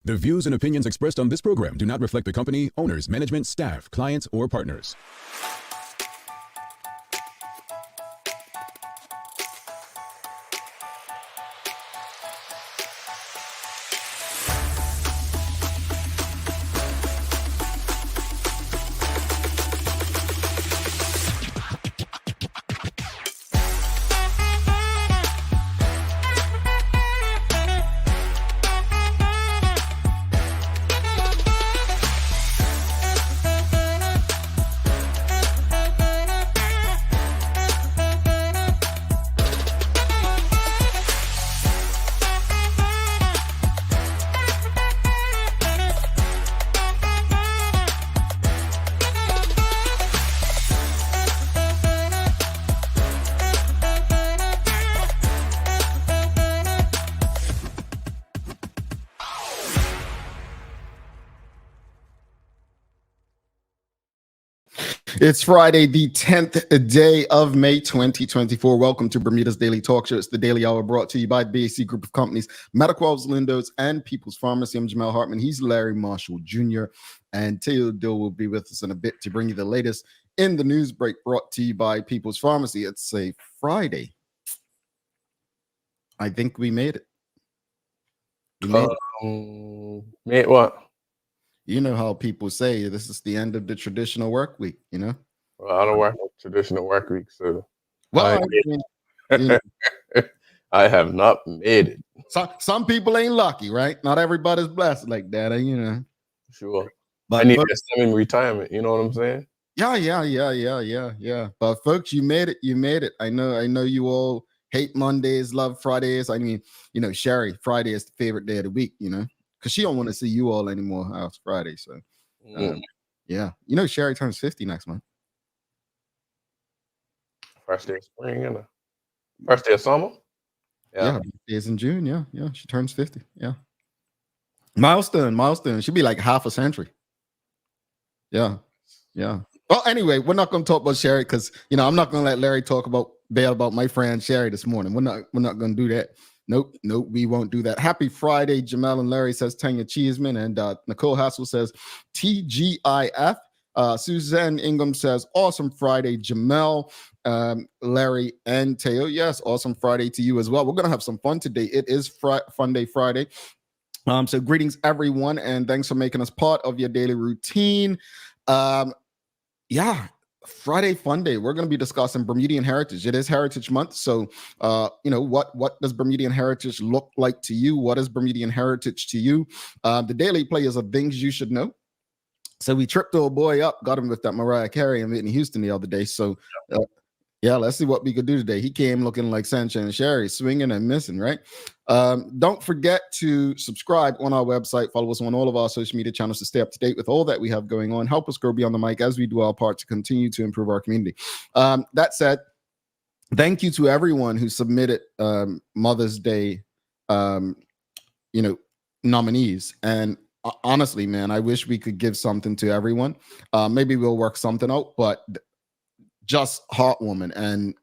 The views and opinions expressed on this program do not reflect the company, owners, management, staff, clients, or partners. It's Friday, the 10th day of May 2024. Welcome to Bermuda's Daily Talk Show. It's the Daily Hour brought to you by BAC Group of Companies, Mediquals, Lindos, and People's Pharmacy. I'm Jamal Hartman. He's Larry Marshall Jr. And Taylor Dill will be with us in a bit to bring you the latest in the news break brought to you by People's Pharmacy. It's a Friday. I think we made it. We made it. Made what? You know how people say this is the end of the traditional work week, you know? Well, I don't work on traditional work week, so Well, I have not made it. Some people ain't lucky, right? Not everybody's blessed like that, you know. Sure. But I need to send in retirement, you know what I'm saying? Yeah. But folks, you made it. You made it. I know you all hate Mondays, love Fridays. I mean, you know, Sherry, Friday is the favorite day of the week, you know, because she don't want to see you all anymore after Friday. So yeah. You know, Sherry turns 50 next month. First day of spring and first day of summer. Yeah, is in June. Yeah. She turns 50. Yeah. Milestone. She'll be like half a century. Yeah. Well, anyway, we're not going to talk about Sherry because, you know, I'm not going to let Larry talk about my friend Sherry this morning. We're not going to do that. Nope, we won't do that. Happy Friday, Jamel and Larry, says Tanya Cheeseman, and Nicole Hassel says TGIF. Suzanne Ingham says awesome Friday, Jamel, Larry, and Teo. Yes, awesome Friday to you as well. We're gonna have some fun today. It is Fun Day Friday. So greetings everyone, and thanks for making us part of your daily routine. Friday Fun Day. We're going to be discussing Bermudian Heritage. It is Heritage Month, so you know what does Bermudian Heritage look like to you? What is Bermudian Heritage to you? The daily players of things you should know. So we tripped old boy up, got him with that Mariah Carey and Whitney Houston the other day. So let's see what we could do today. He came looking like Sancha and Sherry, swinging and missing, right? Don't forget to subscribe on our website. Follow us on all of our social media channels to stay up to date with all that we have going on. Help us grow beyond the mic as we do our part to continue to improve our community. That said, thank you to everyone who submitted Mother's Day, nominees. And honestly, man, I wish we could give something to everyone. Maybe we'll work something out, but just heartwarming and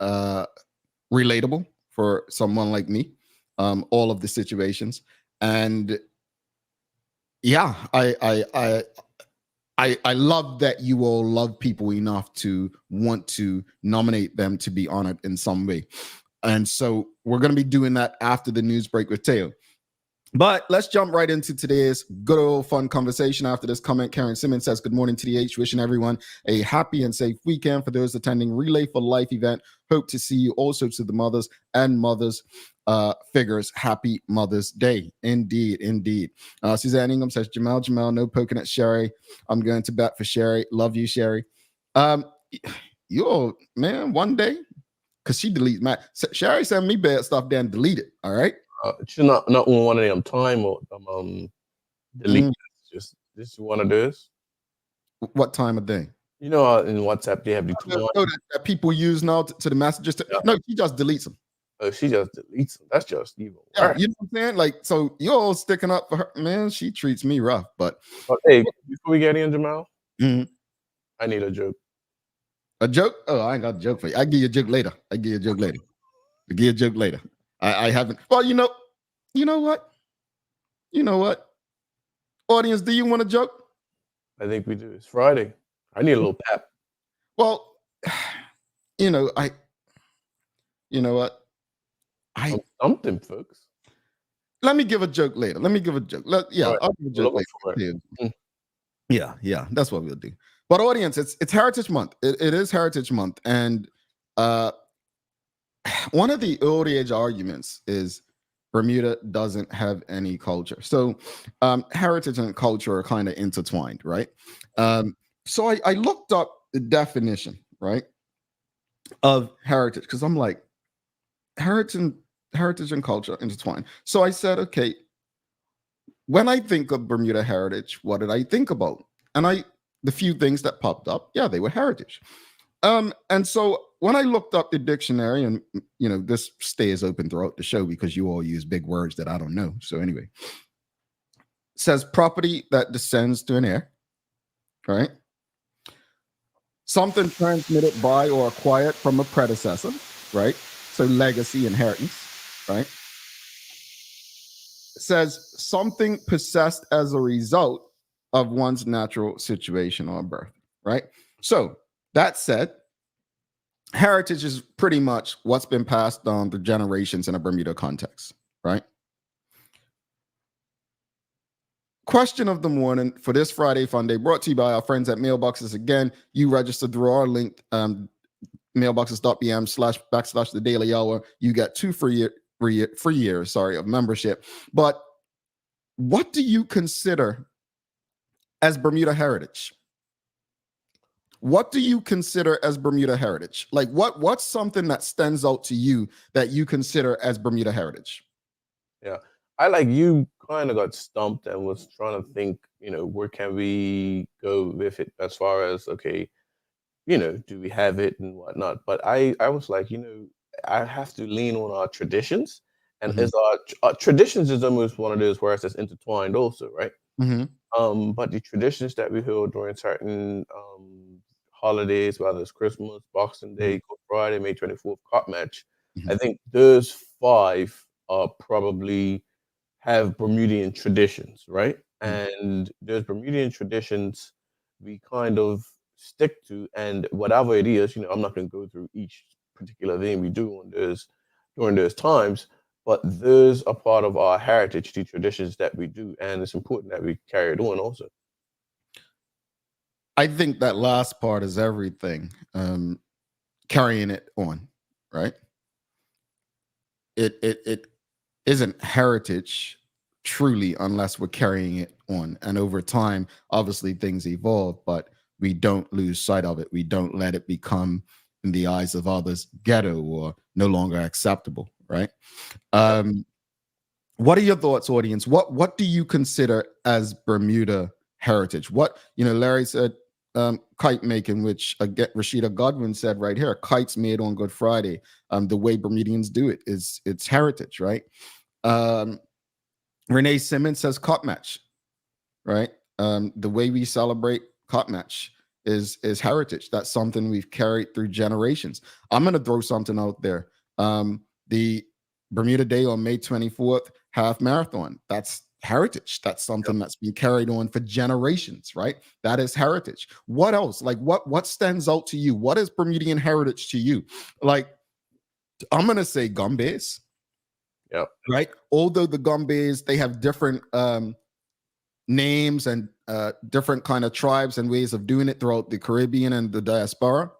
relatable for someone like me, all of the situations. And yeah, I love that you all love people enough to want to nominate them to be honored in some way. And so we're going to be doing that after the news break with Teo. But let's jump right into today's good old fun conversation. After this comment, Karen Simmons says, good morning, TDH. Wishing everyone a happy and safe weekend. For those attending Relay for Life event, hope to see you. Also to the mothers and mothers figures, happy Mother's Day. Indeed. Suzanne Ingham says, Jamal, no poking at Sherry. I'm going to bet for Sherry. Love you, Sherry. Man, one day, because she deletes my... Sherry sent me bad stuff, then delete it, all right? She's not on one of them time or delete. Just one of those. What time of day? You know, in WhatsApp they have the that people use now to the messages. No, she just deletes them. She just deletes them. That's just evil. Yeah, you know what I'm saying? Like, so you're all sticking up for her, man. She treats me rough, but hey, before we get in, Jamal, I need a joke. A joke? Oh, I ain't got a joke for you. I give you a joke later. I haven't. Well, you know what? Audience, do you want a joke? I think we do. It's Friday. I need a little pep. Well, you know, you know what? I'm something, folks. Let me give a joke later. Let me give a joke. Right. I'll give a joke Looking for later. it. Yeah, that's what we'll do. But audience, it's Heritage Month. It is Heritage Month, and one of the old age arguments is Bermuda doesn't have any culture. So heritage and culture are kind of intertwined, right? So I looked up the definition, right, of heritage because I'm like, heritage and culture intertwined. So I said, okay, when I think of Bermuda heritage, what did I think about? And the few things that popped up, yeah, they were heritage. And so when I looked up the dictionary, and this stays open throughout the show because you all use big words that I don't know. So anyway, it says property that descends to an heir, right? Something transmitted by or acquired from a predecessor, right? So legacy, inheritance, right? It says something possessed as a result of one's natural situation or birth, right? So that said, heritage is pretty much what's been passed on through generations in a Bermuda context, right? Question of the morning for this Friday Fun Day, brought to you by our friends at Mailboxes. Again, you register through our link, mailboxes.bm/ the Daily Hour. You get 2 free years of membership. But what do you consider as Bermuda heritage? What do you consider as Bermuda heritage? Like what's something that stands out to you that you consider as Bermuda heritage? Yeah. I like you kind of got stumped and was trying to think, where can we go with it as far as, okay, do we have it and whatnot? But I was like, I have to lean on our traditions. And Mhm. as our traditions is almost one of those words that's intertwined also, right? Mhm. But the traditions that we hold during certain holidays, whether it's Christmas, Boxing Day, Good Friday, May 24th, Cop Match, I Mhm. think those 5 are probably have Bermudian traditions, right? Mhm. And those Bermudian traditions we kind of stick to, and whatever it is, I'm not going to go through each particular thing we do on those during those times, but those are part of our heritage, the traditions that we do, and it's important that we carry it on also. I think that last part is everything. Carrying it on, right? It isn't heritage truly unless we're carrying it on. And over time, obviously things evolve, but we don't lose sight of it. We don't let it become, in the eyes of others, ghetto or no longer acceptable, right? Um, what are your thoughts, audience? What do you consider as Bermuda heritage? Larry said kite making, which Rashida Godwin said right here, kites made on Good Friday. The way Bermudians do it is it's heritage, right? Um, Renee Simmons says cop match, right? The way we celebrate cop match is heritage. That's something we've carried through generations. I'm gonna throw something out there. The Bermuda Day on May 24th half marathon. That's heritage. That's something that's been carried on for generations, right? That is heritage. What else? Like what stands out to you? What is Bermudian heritage to you? Like I'm gonna say gumbays, Yeah. right? Although the gumbays, they have different names and different kind of tribes and ways of doing it throughout the Caribbean and the diaspora.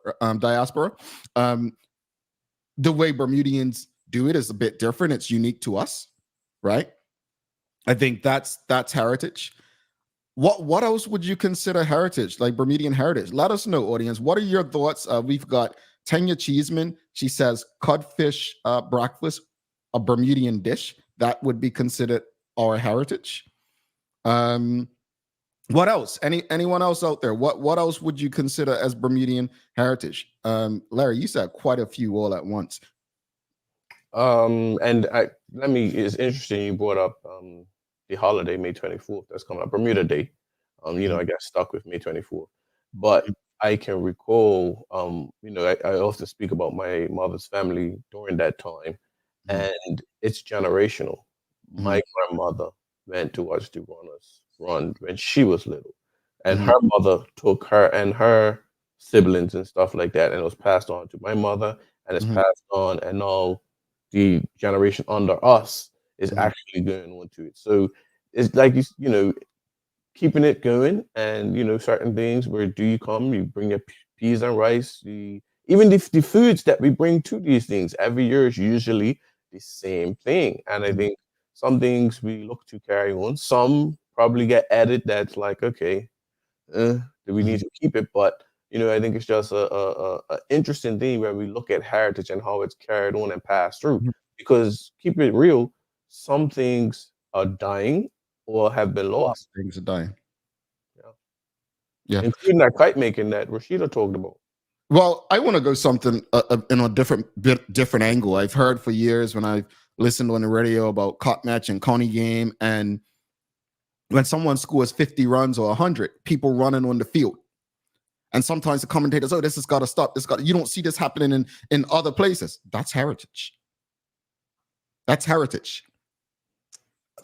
The way Bermudians do it is a bit different. It's unique to us, right? I think that's heritage. What else would you consider heritage, like Bermudian heritage? Let us know, audience. What are your thoughts? We've got Tanya Cheeseman. She says codfish breakfast, a Bermudian dish that would be considered our heritage. What else? Anyone else out there? What else would you consider as Bermudian heritage? Larry, you said quite a few all at once. And it's interesting you brought up the holiday May 24th that's coming up, Bermuda Day. I got stuck with May 24th, but I can recall, I often speak about my mother's family during that time, and it's generational. My grandmother went to watch the runners run when she was little, and her mother took her and her siblings and stuff like that, and it was passed on to my mother, and it's Mhm. passed on, and now the generation under us is Mhm. actually going on to it. So it's like you know, keeping it going, and certain things where do you come, you bring your peas and rice, even the foods that we bring to these things every year is usually the same thing. And I Mhm. think some things we look to carry on, some probably get added that's like, okay, do we need Mhm. to keep it? But I think it's just a interesting thing where we look at heritage and how it's carried on and passed through. Mhm. Because keep it real, some things are dying or have been A lot of lost. things are dying. Yeah. Yeah. Including that kite making that Rashida talked about. Well, I want to go something in a different angle. I've heard for years when I've listened on the radio about cot match and coney game, and when someone scores 50 runs or 100, people running on the field. And sometimes the commentators, oh, this has got to stop. You don't see this happening in other places. That's heritage. That's heritage.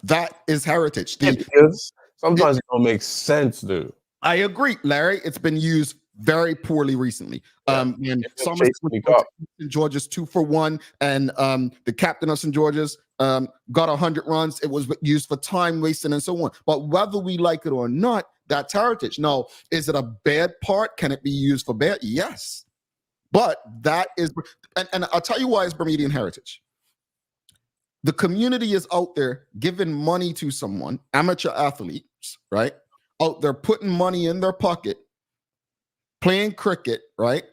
That is heritage. It is. It, Sometimes it don't make sense, dude. I agree, Larry. It's been used very poorly recently. Yeah. When It just Somerset chasing was me going up. to St. George's 2-for-1, and the captain of St. George's got 100 runs, it was used for time wasting and so on. But whether we like it or not, that's heritage. Now, is it a bad part? Can it be used for bad? Yes. But that is, and I'll tell you why it's Bermudian heritage. The community is out there giving money to someone, amateur athletes, right? Out there putting money in their pocket, playing cricket, right?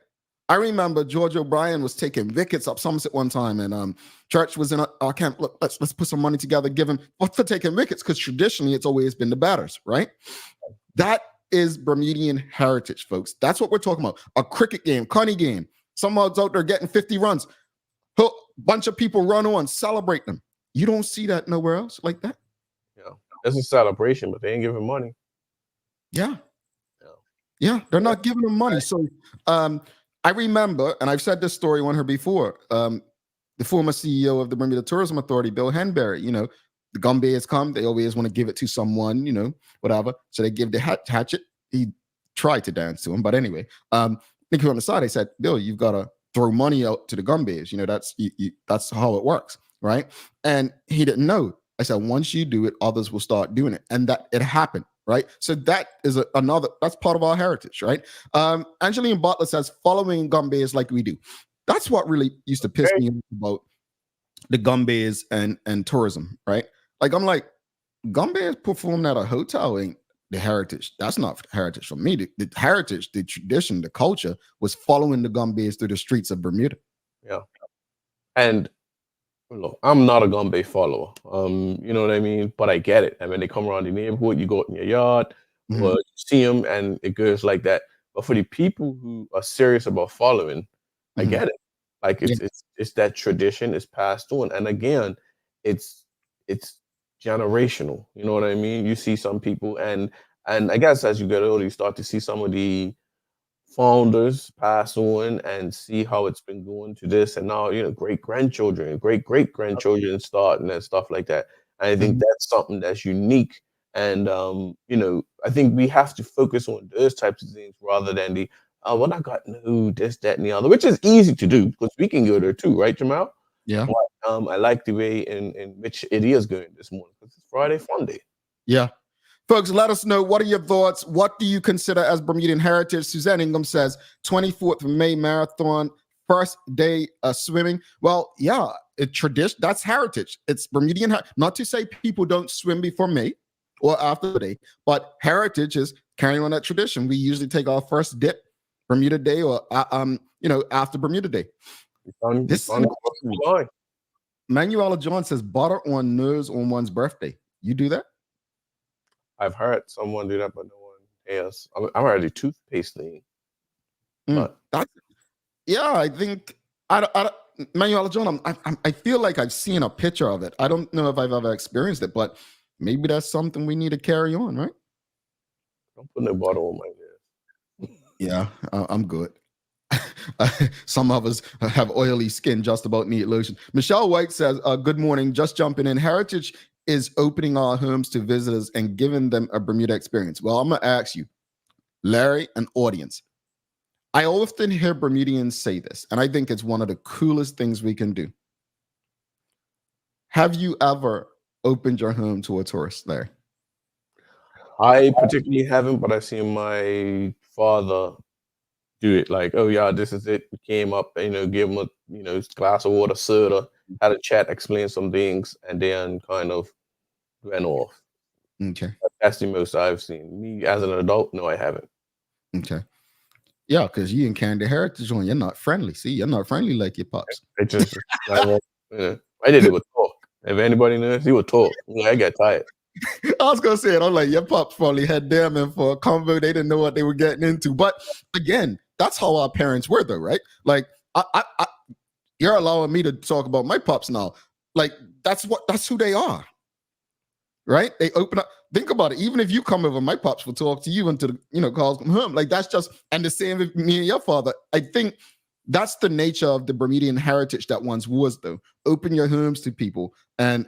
I remember George O'Brien was taking wickets up Somerset one time, and Church was in our camp. Look, let's put some money together, give him for taking wickets, because traditionally it's always been the batters, right? That is Bermudian heritage, folks. That's what we're talking about. A cricket game, coney game. Someone's out there getting 50 runs. A bunch of people run on, celebrate them. You don't see that nowhere else like that. Yeah. It's a celebration, but they ain't giving money. Yeah. Yeah. Yeah, they're not giving them money. So I remember, and I've said this story on her before, the former CEO of the Bermuda Tourism Authority, Bill Henberry, the Gumbayers come, they always want to give it to someone, whatever. So they give the hatchet. He tried to dance to him, but anyway, I think on the side, they said, Bill, you've got to throw money out to the Gumbayers. That's how it works, right? And he didn't know. I said, once you do it, others will start doing it. And that it happened, right? So that is that's part of our heritage, right? Angeline Butler says, following Gumbayers like we do. That's what really used to piss me off about the Gumbayers and tourism, right? Like, I'm like, Gumbayers performed at a hotel ain't the heritage. That's not heritage for me. The heritage, the tradition, the culture was following the Gumbayers through the streets of Bermuda. Yeah. And look, I'm not a Gumby follower. You know what I mean? But I get it. And when they come around the neighborhood, you go out in your yard, or you see them, and it goes like that. But for the people who are serious about following, I get it. Like it's that tradition is passed on, and again, it's generational. You know what I mean? You see some people, and I guess as you get older, you start to see some of the founders pass on and see how it's been going to this, and now great grandchildren, great great grandchildren starting and stuff like that. And I think that's something that's unique. And I think we have to focus on those types of things rather than the well, I got no this, that, and the other, which is easy to do because we can go there too, right, Jamal? Yeah. But I like the way in which it is going this morning because it's Friday Fun Day. Yeah. Folks, let us know. What are your thoughts? What do you consider as Bermudian heritage? Suzanne Ingham says 24th of May marathon, first day swimming. Well, yeah, tradition. That's heritage. It's Bermudian. Not to say people don't swim before May or after the day, but heritage is carrying on that tradition. We usually take our first dip Bermuda Day or after Bermuda Day. This is Manuela John says butter on nose on one's birthday. You do that? I've heard someone do that, but no one else. I'm already toothpaste thing. But I think Manuela John. I feel like I've seen a picture of it. I don't know if I've ever experienced it, but maybe that's something we need to carry on, right? Don't put no butter on my hair. Yeah, I'm good. Some of us have oily skin, just about need lotion. Michelle White says, good morning, just jumping in. Heritage is opening our homes to visitors and giving them a Bermuda experience. Well, I'm going to ask you, Larry, and audience. I often hear Bermudians say this, and I think it's one of the coolest things we can do. Have you ever opened your home to a tourist, Larry? I particularly haven't, but I've seen my father do it. Like, oh yeah, this is it. We came up, give him a glass of water, soda, had a chat, explain some things, and then kind of went off. Okay. That's the most I've seen. Me as an adult, no, I haven't. Okay. Yeah, because you in Canada Heritage on, you're not friendly. See, you're not friendly like your pops. I just, I did it with talk. If anybody knows, he would talk. I got tired. I was gonna say it. I'm like, your pops probably had them in for a convo. They didn't know what they were getting into. But again, that's how our parents were, though, right? Like, you're allowing me to talk about my pops now. Like, that's who they are, right? They open up. Think about it. Even if you come over, my pops will talk to you until calls come home. Like, that's just, and the same with me and your father. I think that's the nature of the Bermudian heritage that once was, though. Open your homes to people and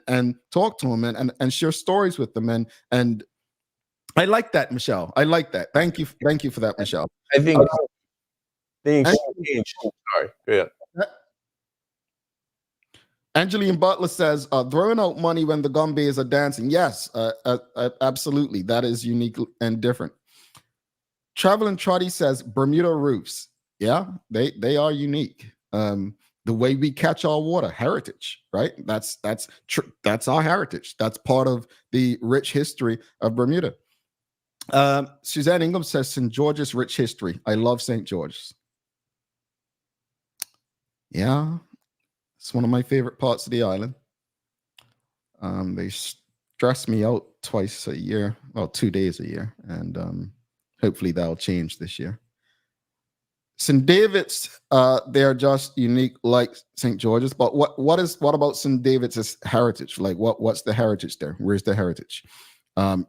talk to them and share stories with them. And I like that, Michelle. I like that. Thank you for that, Michelle. I think things change. Sorry. Yeah. Angeline Butler says, throwing out money when the Gombeys are dancing. Yes, absolutely. That is unique and different. Traveling Trotty says, Bermuda roofs. Yeah, they are unique. The way we catch our water, heritage, right? That's our heritage. That's part of the rich history of Bermuda. Suzanne Ingham says, St. George's rich history. I love St. George's. Yeah, it's one of my favorite parts of the island. They stress me out twice a year, well, 2 days a year, and hopefully that'll change this year. St. David's, they're just unique like St. George's, but what about St. David's heritage? Like what's the heritage there? Where's the heritage?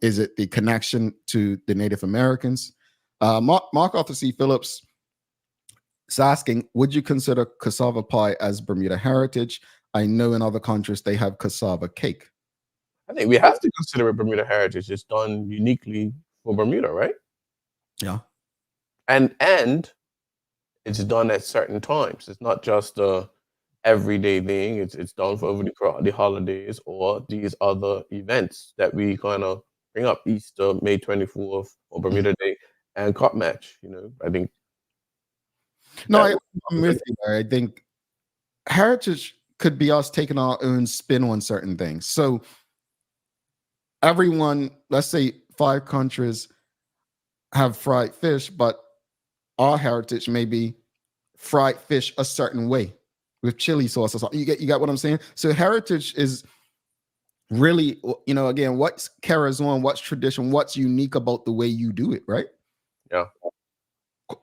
Is it the connection to the Native Americans? Mark Arthur C. Phillips is asking, would you consider cassava pie as Bermuda heritage? I know in other countries they have cassava cake. I think we have to consider it Bermuda heritage. It's done uniquely for Bermuda, right? Yeah. And it's done at certain times. It's not just a everyday thing. It's done for over the holidays or these other events that we kind of bring up: Easter, May 24th, or Bermuda Day, and Cup Match. I think. No, I'm with you there. I think heritage could be us taking our own spin on certain things. So everyone, let's say 5 countries have fried fish, but our heritage may be fried fish a certain way with chili sauce or something. You get what I'm saying? So heritage is really, again, what's carries on, what's tradition, what's unique about the way you do it, right? Yeah.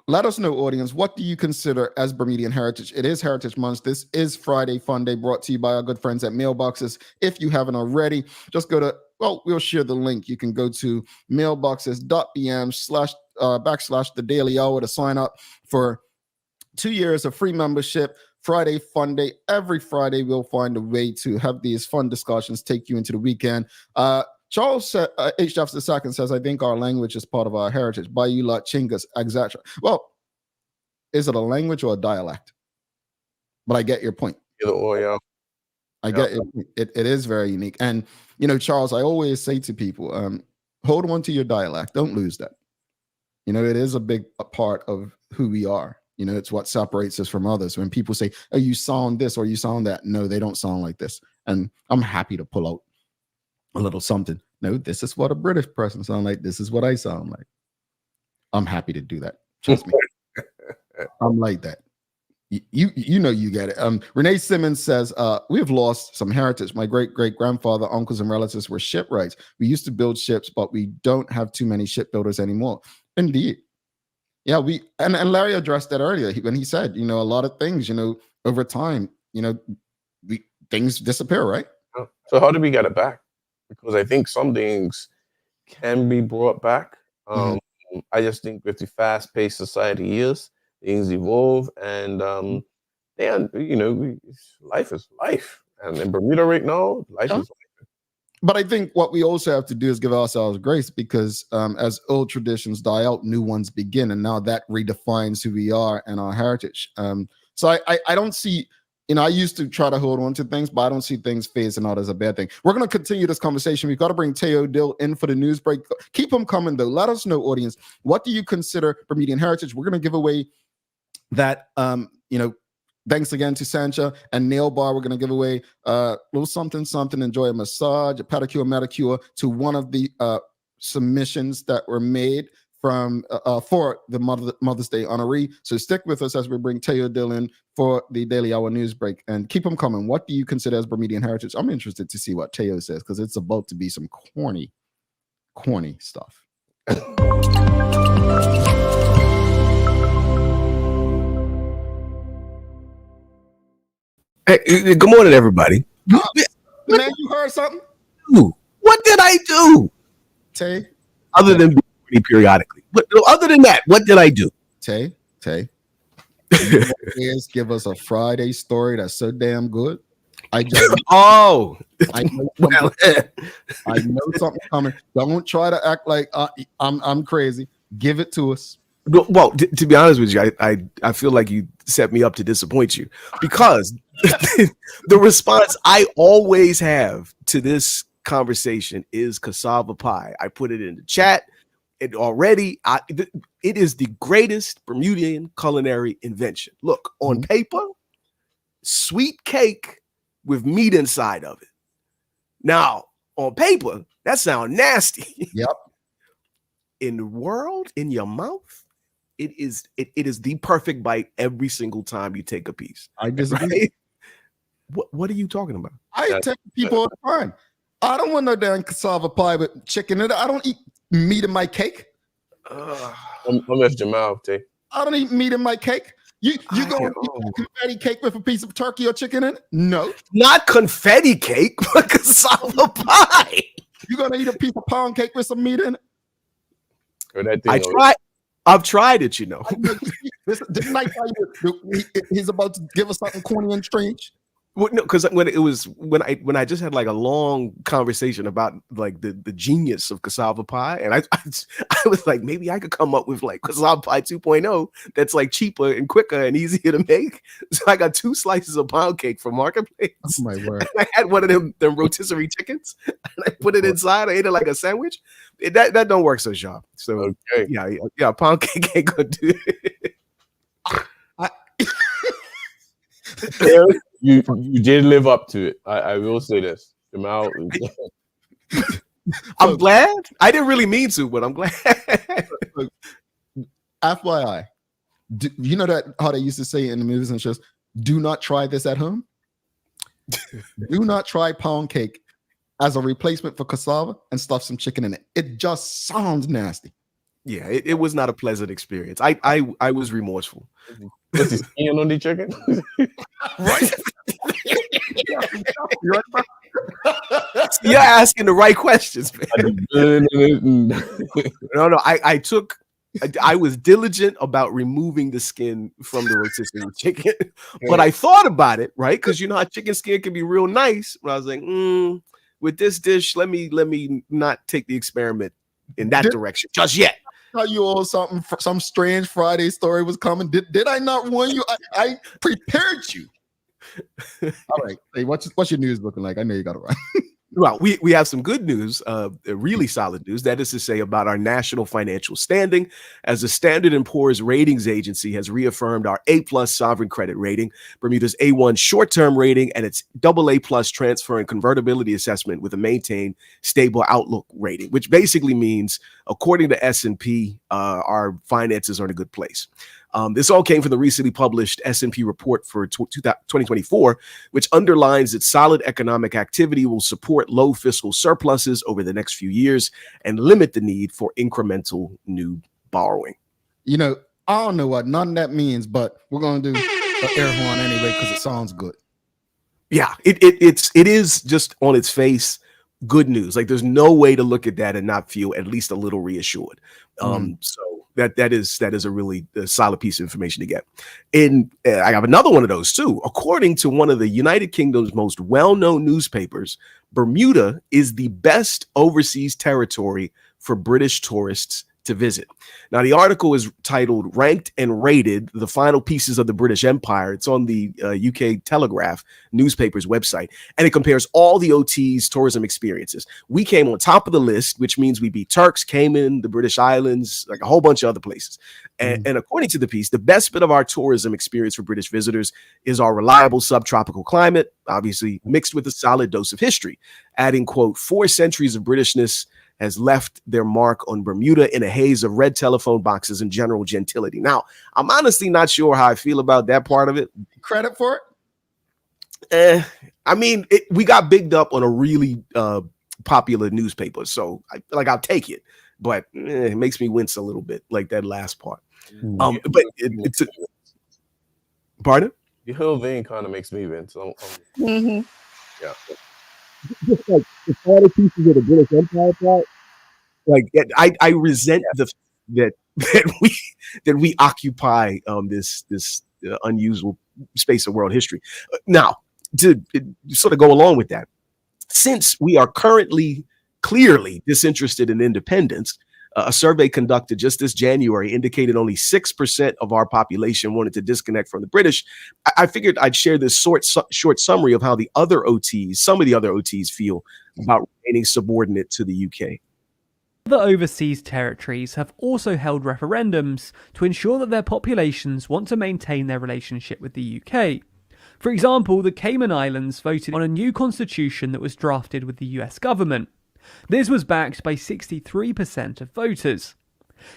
Let us know, audience, what do you consider as Bermudian heritage? It is Heritage Month. This is Friday Fun Day, brought to you by our good friends at Mailboxes. If you haven't already, just go to, we'll share the link. You can go to mailboxes.bm/ the Daily Hour to sign up for 2 years of free membership. Friday Fun Day. Every Friday, we'll find a way to have these fun discussions, take you into the weekend. Charles H. Jefferson II says, I think our language is part of our heritage. Bayula, Chingas, etc. Well, is it a language or a dialect? But I get your point. Either or, yeah. I get it. It is very unique. And, Charles, I always say to people, hold on to your dialect. Don't lose that. It is a big part of who we are. It's what separates us from others. When people say, oh, you sound this or you sound that. No, they don't sound like this. And I'm happy to pull out a little something. No, this is what a British person sounds like. This is what I sound like. I'm happy to do that. Trust me. I'm like that. You get it. Renee Simmons says, we have lost some heritage. My great-great-grandfather, uncles, and relatives were shipwrights. We used to build ships, but we don't have too many shipbuilders anymore. Indeed. Yeah, and Larry addressed that earlier when he said, a lot of things, over time, things disappear, right? So how do we get it back? Because I think some things can be brought back. I just think with the fast-paced society things evolve, and life is life. And in Bermuda right now, life is life. But I think what we also have to do is give ourselves grace, because as old traditions die out, new ones begin, and now that redefines who we are and our heritage. So I don't see, I used to try to hold on to things, but I don't see things phasing out as a bad thing. We're going to continue this conversation. We've got to bring Teo Dill in for the news break. Keep them coming, though. Let us know, audience, what do you consider Bermudian heritage? We're going to give away that, thanks again to Sancha and Nail Bar. We're going to give away a little something, enjoy a massage, a pedicure, manicure to one of the submissions that were made from for the Mother's Day honoree. So stick with us as we bring Teo Dill in for the Daily Hour news break, and keep them coming. What do you consider as Bermudian heritage? I'm interested to see what Teo says, because it's about to be some corny stuff. Hey, good morning, everybody. Man, you heard something? What did I do? Tay? Other than be pretty periodically. Other than that, what did I do? Tay? Give us a Friday story that's so damn good. I know something coming. Don't try to act like I'm crazy. Give it to us. Well, to be honest with you, I feel like you set me up to disappoint you, because the response I always have to this conversation is cassava pie. I put it in the chat. It is the greatest Bermudian culinary invention. Look, on paper, sweet cake with meat inside of it. Now, on paper, that sounds nasty. Yep. In the world, in your mouth, it is the perfect bite every single time you take a piece. I disagree. Right? What are you talking about? I tell people all the time, I don't want no damn cassava pie with chicken in it. I don't eat meat in my cake. I'm at your mouth, Tay. I don't eat meat in my cake. You gonna eat confetti cake with a piece of turkey or chicken in it? No. Not confetti cake, but cassava pie. You gonna eat a piece of pound cake with some meat in it? I've tried it, Didn't I tell you he's about to give us something corny and strange? Well, no, because when I just had like a long conversation about like the genius of cassava pie, and I was like, maybe I could come up with like cassava pie 2.0 that's like cheaper and quicker and easier to make. So I got 2 slices of pound cake from Marketplace. Oh my word! I had one of them rotisserie chickens, and I put it inside. I ate it like a sandwich. That don't work so sharp. So okay. yeah, pound cake ain't gonna do it. You did live up to it. I will say this. Jamal. I'm glad. I didn't really mean to, but I'm glad. FYI, you know that how they used to say in the movies and shows, do not try this at home. Do not try pound cake as a replacement for cassava and stuff some chicken in it. It just sounds nasty. Yeah, it was not a pleasant experience. I was remorseful. What's his skin on the chicken? Right? You're asking the right questions, man. No, I was diligent about removing the skin from the rotisserie chicken, but I thought about it, right? Because you know how chicken skin can be real nice. But I was like, with this dish, let me not take the experiment in that direction just yet. Tell you all something, some strange Friday story was coming. Did I not warn you? I prepared you. All right. Hey, what's your news looking like? I know you got it right. Well, we have some good news, really solid news. That is to say about our national financial standing, as the Standard & Poor's ratings agency has reaffirmed our A+ sovereign credit rating, Bermuda's A1 short-term rating, and its AA+ transfer and convertibility assessment with a maintained stable outlook rating, which basically means, according to S&P, our finances are in a good place. This all came from the recently published S&P report for 2024, which underlines that solid economic activity will support low fiscal surpluses over the next few years and limit the need for incremental new borrowing. You know, I don't know what none of that means, but we're going to do an air horn anyway because it sounds good. Yeah, it is just on its face good news. Like there's no way to look at that and not feel at least a little reassured. So that is a really solid piece of information to get. And I have another one of those too. According to one of the United Kingdom's most well-known newspapers, Bermuda is the best overseas territory for British tourists to visit. Now, the article is titled "Ranked and Rated: The Final Pieces of the British Empire." It's on the UK Telegraph newspaper's website, and it compares all the OT's tourism experiences. We came on top of the list, which means we beat Turks, Cayman, the British Islands, like a whole bunch of other places. And according to the piece, the best bit of our tourism experience for British visitors is our reliable subtropical climate, obviously mixed with a solid dose of history, adding, quote, 4 centuries of Britishness has left their mark on Bermuda in a haze of red telephone boxes and general gentility. Now, I'm honestly not sure how I feel about that part of it. Credit for it? I mean, we got bigged up on a really popular newspaper, so I'll take it, but it makes me wince a little bit, like that last part. But it's pardon? The whole thing kind of makes me wince. Yeah. Just like the final pieces of the British Empire part, like I resent that we occupy this unusual space of world history. Now, to sort of go along with that, since we are currently clearly disinterested in independence, a survey conducted just this January indicated only 6% of our population wanted to disconnect from the British. I figured I'd share this short summary of how some of the other OTs feel about remaining subordinate to the UK. Other overseas territories have also held referendums to ensure that their populations want to maintain their relationship with the UK. For example, the Cayman Islands voted on a new constitution that was drafted with the US government. This was backed by 63% of voters.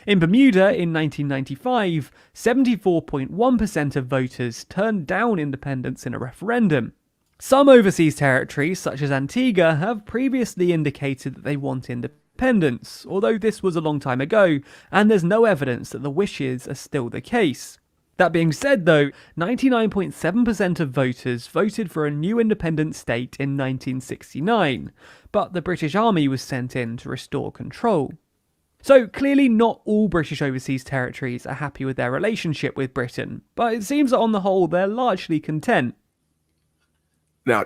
In Bermuda in 1995, 74.1% of voters turned down independence in a referendum. Some overseas territories, such as Antigua, have previously indicated that they want independence, although this was a long time ago, and there's no evidence that the wishes are still the case. That being said though, 99.7% of voters voted for a new independent state in 1969, but the British Army was sent in to restore control. So clearly not all British overseas territories are happy with their relationship with Britain, but it seems that on the whole they're largely content. Now,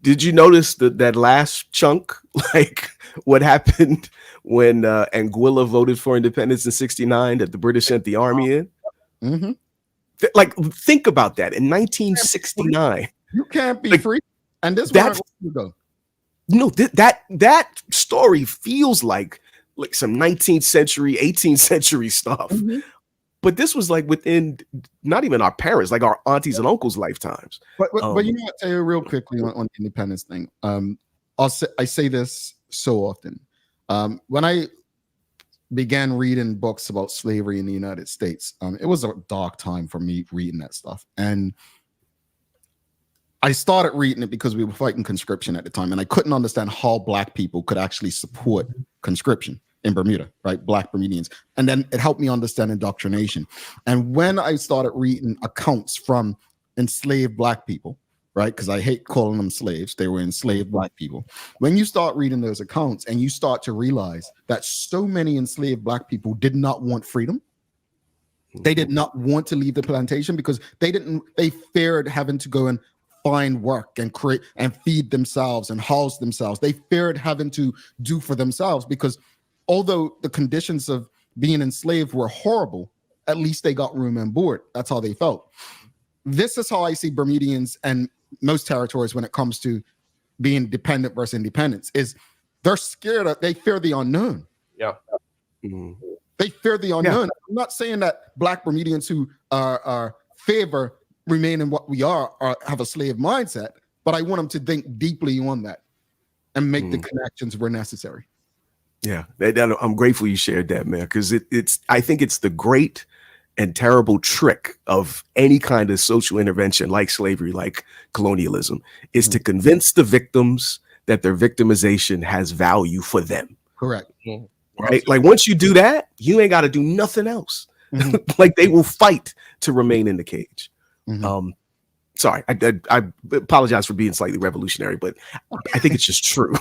did you notice that last chunk, like what happened when Anguilla voted for independence in 1969, that the British sent the army in? Mm-hmm. Like, think about that. In 1969, you can't be like, free. And this that's go. No, that story feels like some 19th century, 18th century stuff. Mm-hmm. But this was like within not even our parents, like our aunties and uncles' lifetimes. But you know what? Tell you real quickly on the independence thing. I say this so often. When I began reading books about slavery in the United States, it was a dark time for me reading that stuff. And I started reading it because we were fighting conscription at the time, and I couldn't understand how Black people could actually support conscription in Bermuda, right? Black Bermudians. And then it helped me understand indoctrination. And when I started reading accounts from enslaved Black people, right? Because I hate calling them slaves. They were enslaved Black people. When you start reading those accounts and you start to realize that so many enslaved Black people did not want freedom. They did not want to leave the plantation because they feared having to go and find work and create and feed themselves and house themselves. They feared having to do for themselves because although the conditions of being enslaved were horrible, at least they got room and board. That's how they felt. This is how I see Bermudians and most territories when it comes to being dependent versus independence is they're scared they fear the unknown. Yeah. Mm-hmm. They fear the unknown. Yeah. I'm not saying that Black Bermudians who are favor remaining what we are have a slave mindset, but I want them to think deeply on that and make the connections where necessary. Yeah, I'm grateful you shared that, man, because I think it's the great and terrible trick of any kind of social intervention like slavery, like colonialism, is to convince the victims that their victimization has value for them. Correct. Right? Like once you do that, you ain't got to do nothing else. Mm-hmm. Like they will fight to remain in the cage. Mm-hmm. Sorry, I apologize for being slightly revolutionary, but I think it's just true.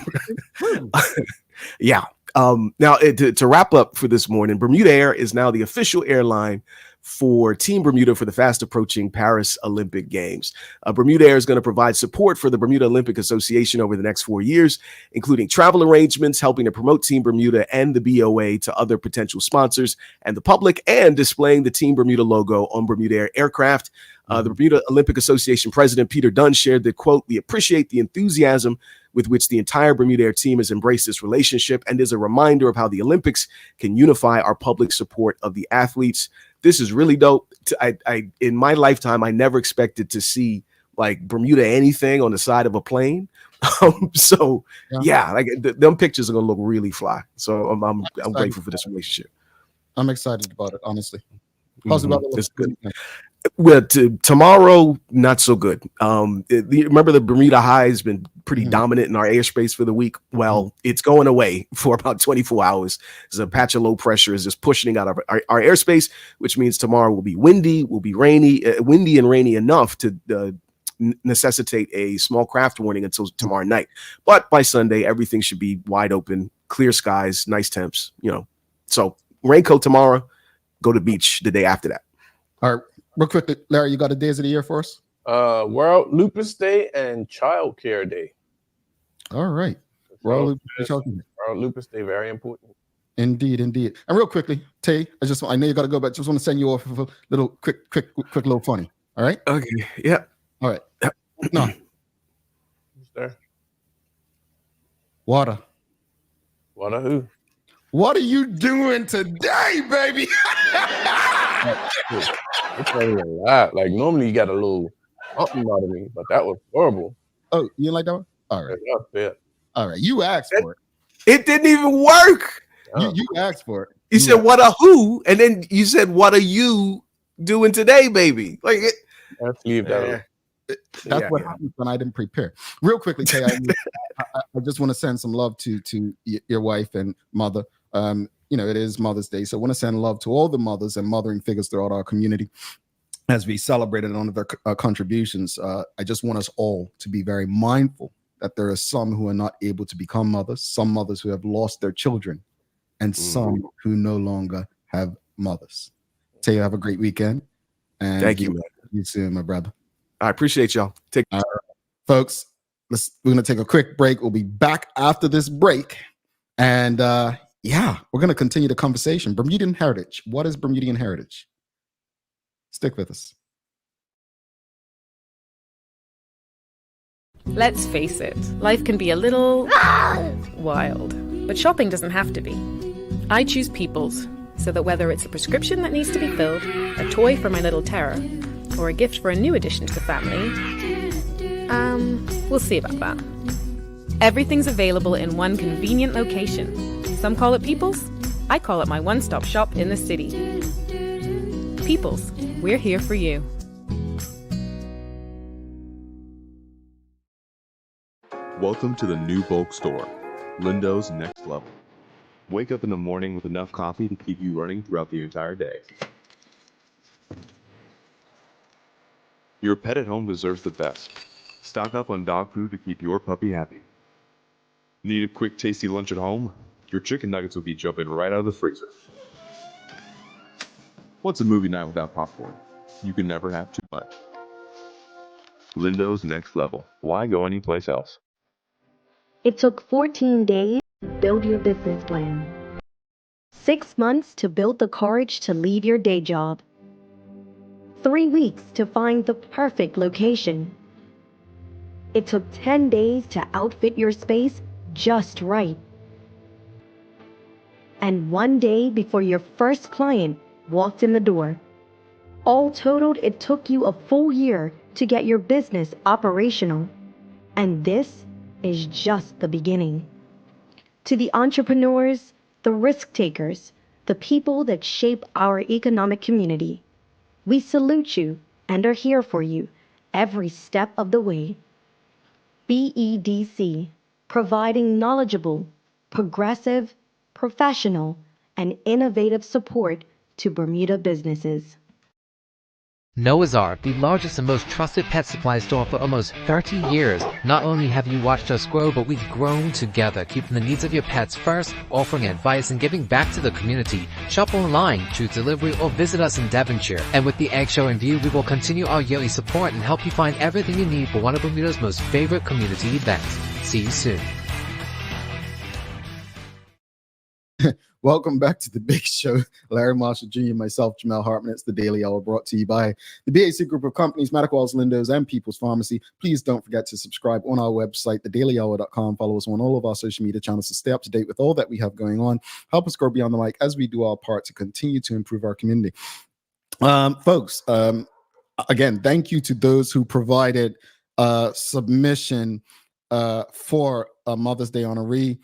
Yeah. Now, to wrap up for this morning, Bermuda Air is now the official airline for Team Bermuda for the fast approaching Paris Olympic Games. Bermuda Air is going to provide support for the Bermuda Olympic Association over the next 4 years, including travel arrangements, helping to promote Team Bermuda and the BOA to other potential sponsors and the public, and displaying the Team Bermuda logo on Bermuda Air aircraft. The Bermuda Olympic Association president, Peter Dunn, shared that, quote, "We appreciate the enthusiasm with which the entire Bermuda Air team has embraced this relationship and is a reminder of how the Olympics can unify our public support of the athletes." This is really dope. I in my lifetime, I never expected to see like Bermuda anything on the side of a plane. So yeah, like them pictures are gonna look really fly. So I'm grateful for this relationship. I'm excited about it, honestly. How's about It's good. Well, tomorrow, not so good. Remember the Bermuda high has been pretty dominant in our airspace for the week. Well, it's going away for about 24 hours. There's a patch of low pressure is just pushing out of our airspace, which means tomorrow will be windy, will be rainy, windy and rainy enough to necessitate a small craft warning until tomorrow night. But by Sunday, everything should be wide open, clear skies, nice temps, So raincoat tomorrow, go to the beach the day after that. All right. Real quickly, Larry, you got the days of the year for us? World Lupus Day and Child Care Day. All right. World Lupus Day, very important. Indeed. And real quickly, Tay, I know you got to go, but just want to send you off with a little quick little funny. All right? Okay. Yeah. All right. No. Who's there? Water. Water who? What are you doing today, baby? It's not even a lot. Like normally you got a little something out of me, but that was horrible. Oh, you didn't like that one? All right. Yeah. All right. You asked for it. It didn't even work. You asked for it. You said what a who, and then you said what are you doing today, baby? Like it. Let's leave that. That's what happens when I didn't prepare. Real quickly, Tay, I just want to send some love to your wife and mother. It is Mother's Day, so I want to send love to all the mothers and mothering figures throughout our community as we celebrated on their contributions. I just want us all to be very mindful that there are some who are not able to become mothers, some mothers who have lost their children, and some who no longer have mothers. Tay, have a great weekend. And thank you, man. You soon, my brother. I appreciate y'all. Take care. Folks, we're going to take a quick break. We'll be back after this break. And we're going to continue the conversation. Bermudian Heritage. What is Bermudian Heritage? Stick with us. Let's face it, life can be a little wild, but shopping doesn't have to be. I choose People's, so that whether it's a prescription that needs to be filled, a toy for my little terror, or a gift for a new addition to the family, we'll see about that. Everything's available in one convenient location. Some call it People's. I call it my one-stop shop in the city. People's, we're here for you. Welcome to the new bulk store, Lindo's Next Level. Wake up in the morning with enough coffee to keep you running throughout the entire day. Your pet at home deserves the best. Stock up on dog food to keep your puppy happy. Need a quick tasty lunch at home? Your chicken nuggets will be jumping right out of the freezer. What's a movie night without popcorn? You can never have too much. Lindo's Next Level. Why go anyplace else? It took 14 days to build your business plan. 6 months to build the courage to leave your day job. 3 weeks to find the perfect location. It took 10 days to outfit your space just right. And 1 day before your first client walked in the door. All totaled, it took you a full year to get your business operational. And this is just the beginning. To the entrepreneurs, the risk takers, the people that shape our economic community, we salute you and are here for you every step of the way. BEDC, providing knowledgeable, progressive, professional, and innovative support to Bermuda businesses. Noah's Ark, the largest and most trusted pet supply store for almost 30 years. Not only have you watched us grow, but we've grown together, keeping the needs of your pets first, offering advice and giving back to the community. Shop online, choose delivery, or visit us in Devonshire. And with the Egg Show in view, we will continue our yearly support and help you find everything you need for one of Bermuda's most favorite community events. See you soon. Welcome back to the Big Show. Larry Marshall Jr., myself, Jamel Hartman. It's the Daily Hour brought to you by the BAC Group of Companies, Medicals, Lindos, and People's Pharmacy. Please don't forget to subscribe on our website, thedailyhour.com. Follow us on all of our social media channels to stay up to date with all that we have going on. Help us grow beyond the mic as we do our part to continue to improve our community. Folks, again, thank you to those who provided submission for Mother's Day honoree.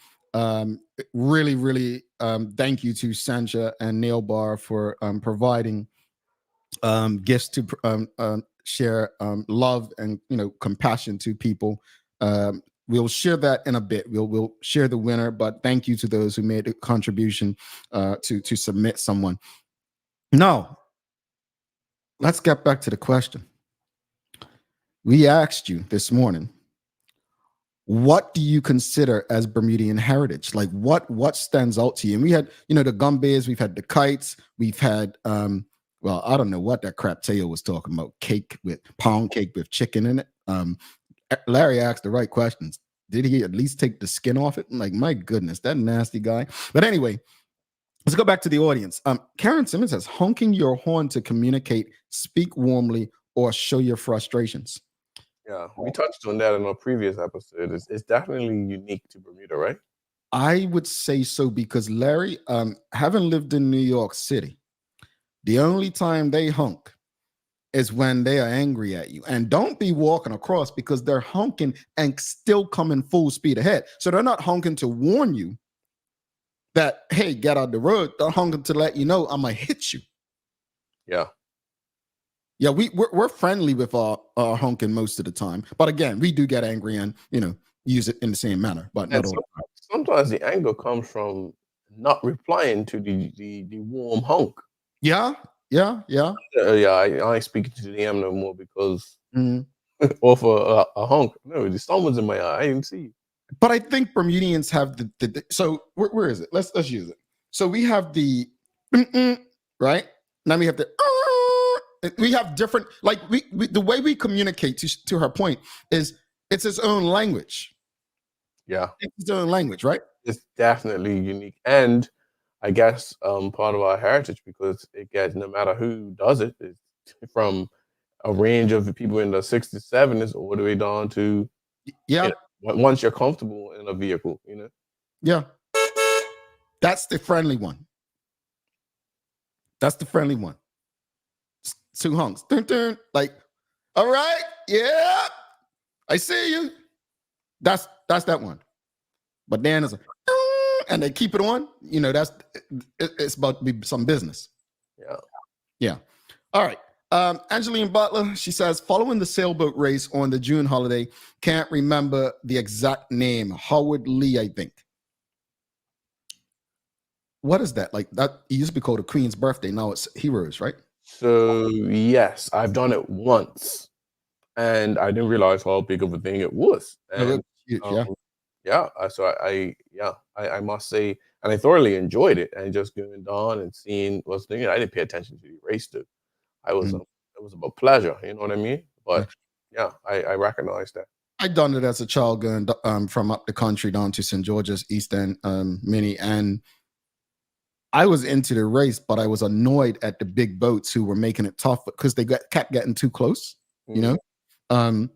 Really, thank you to Sanja and Nail Bar for providing gifts to share love and compassion to people. We'll share that in a bit. We'll share the winner, but thank you to those who made a contribution to submit someone. Now, let's get back to the question. We asked you this morning, what do you consider as Bermudian heritage? Like what stands out to you? And we had, the gumbears, we've had the kites, we've had, well, I don't know what that crap Teo was talking about. Pound cake with chicken in it. Larry asked the right questions. Did he at least take the skin off it? I'm like, my goodness, that nasty guy. But anyway, let's go back to the audience. Karen Simmons says, honking your horn to communicate, speak warmly, or show your frustrations. Yeah, we touched on that in our previous episode. It's definitely unique to Bermuda, right? I would say so because Larry, having lived in New York City, the only time they honk is when they are angry at you. And don't be walking across because they're honking and still coming full speed ahead. So they're not honking to warn you that, hey, get out the road. They're honking to let you know I'm going to hit you. Yeah. Yeah, we're friendly with our honking most of the time, but again, we do get angry and use it in the same manner. But not all. Sometimes the anger comes from not replying to the warm honk. Yeah. I ain't speaking to the AM no more because off a honk. No, the sun was in my eye. I didn't see you. But I think Bermudians have the so where is it? Let's use it. So we have the right now. We have the. We have different, like we the way we communicate to her point is it's its own language. Yeah, it's its own language, right? It's definitely unique, and I guess part of our heritage because it gets no matter who does it, it's from a range of people in the 60s, 70s, all the way down to once you're comfortable in a vehicle, Yeah, that's the friendly one. Two honks, like, all right, yeah, I see you. That's that one. But then it's and they keep it on. It's about to be some business. Yeah. All right. Angeline Butler, she says, following the sailboat race on the June holiday, can't remember the exact name. Howard Lee, I think. What is that? Like that? It used to be called the Queen's Birthday. Now it's Heroes, right? So yes, I've done it once, and I didn't realize how big of a thing it was. And, I must say, and I thoroughly enjoyed it. And just going down and seeing what's doing, I didn't pay attention to the race. It was about pleasure. You know what I mean? But I recognize that. I done it as a child going from up the country down to St. George's East End Mini, and I was into the race, but I was annoyed at the big boats who were making it tough because they kept getting too close. That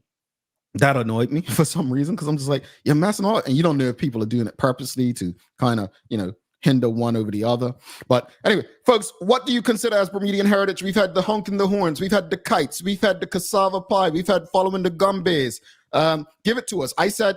annoyed me for some reason because I'm just like, you're messing up, and you don't know if people are doing it purposely to kind of hinder one over the other. But anyway, folks, what do you consider as Bermudian heritage? We've had the honking the horns, we've had the kites, we've had the cassava pie, we've had following the gumbears. Give it to us. I said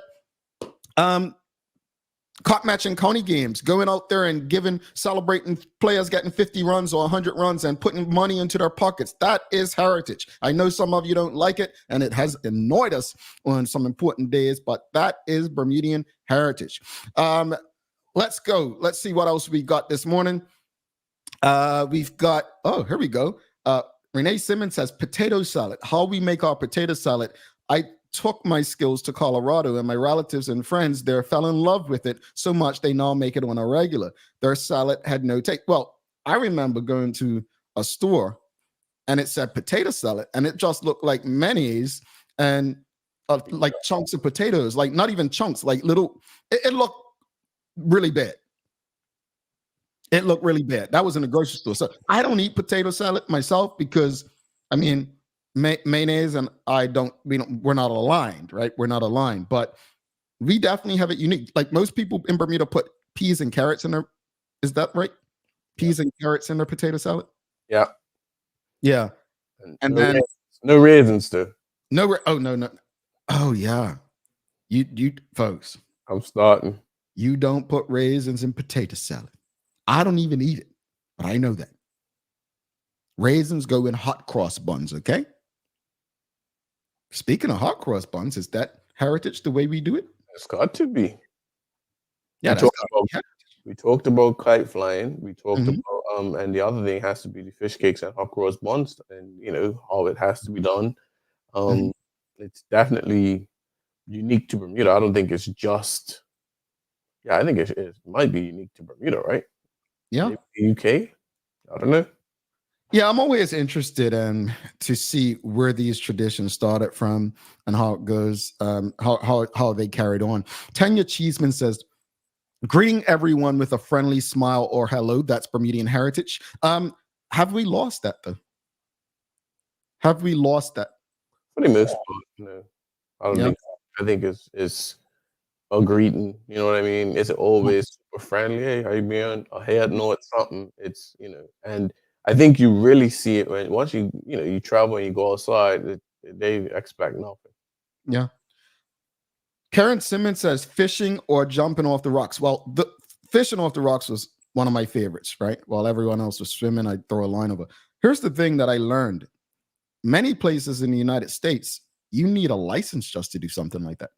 caught matching county games, going out there and celebrating players getting 50 runs or 100 runs and putting money into their pockets. That is heritage. I know some of you don't like it, and it has annoyed us on some important days, but that is Bermudian heritage. Let's go. Let's see what else we got this morning. We've got, here we go. Renee Simmons says potato salad. How we make our potato salad. I took my skills to Colorado, and my relatives and friends there fell in love with it so much they now make it on a regular. Their salad had no taste. Well, I remember going to a store and it said potato salad, and it just looked like mayonnaise and like chunks of potatoes, like not even chunks, like little. It looked really bad. It looked really bad. That was in the grocery store. So I don't eat potato salad myself because, I mean, mayonnaise and we're not aligned, right? We're not aligned, but we definitely have it unique. Like most people in Bermuda put peas and carrots in their, is that right? Peas and carrots in their potato salad? Yeah. Yeah. And no then no raisins too. no. Oh yeah. You folks. I'm starting. You don't put raisins in potato salad. I don't even eat it, but I know that. Raisins go in hot cross buns, okay? Speaking of hot cross buns, is that heritage the way we do it? It's got to be. Yeah, we talked about kite flying. We talked Mhm. about and the other thing has to be the fish cakes and hot cross buns, and you know how it has to be done. Mhm. It's definitely unique to Bermuda. I don't think it's just. Yeah, I think it might be unique to Bermuda, right? Yeah. Maybe the UK. I don't know. Yeah, I'm always interested in to see where these traditions started from and how it goes, how they carried on. Tanya Cheeseman says, greeting everyone with a friendly smile or hello. That's Bermudian heritage. Have we lost that though? Have we lost that? For the most part, no. I don't Yeah. think so. I think it's a greeting. You know what I mean? It's always super friendly. Hey, how you been? A head nod, something. It's and I think you really see it when once you travel and you go outside, they expect nothing. Yeah. Karen Simmons says fishing or jumping off the rocks. Well, the fishing off the rocks was one of my favorites, right? While everyone else was swimming, I'd throw a line over. Here's the thing that I learned. Many places in the United States, you need a license just to do something like that.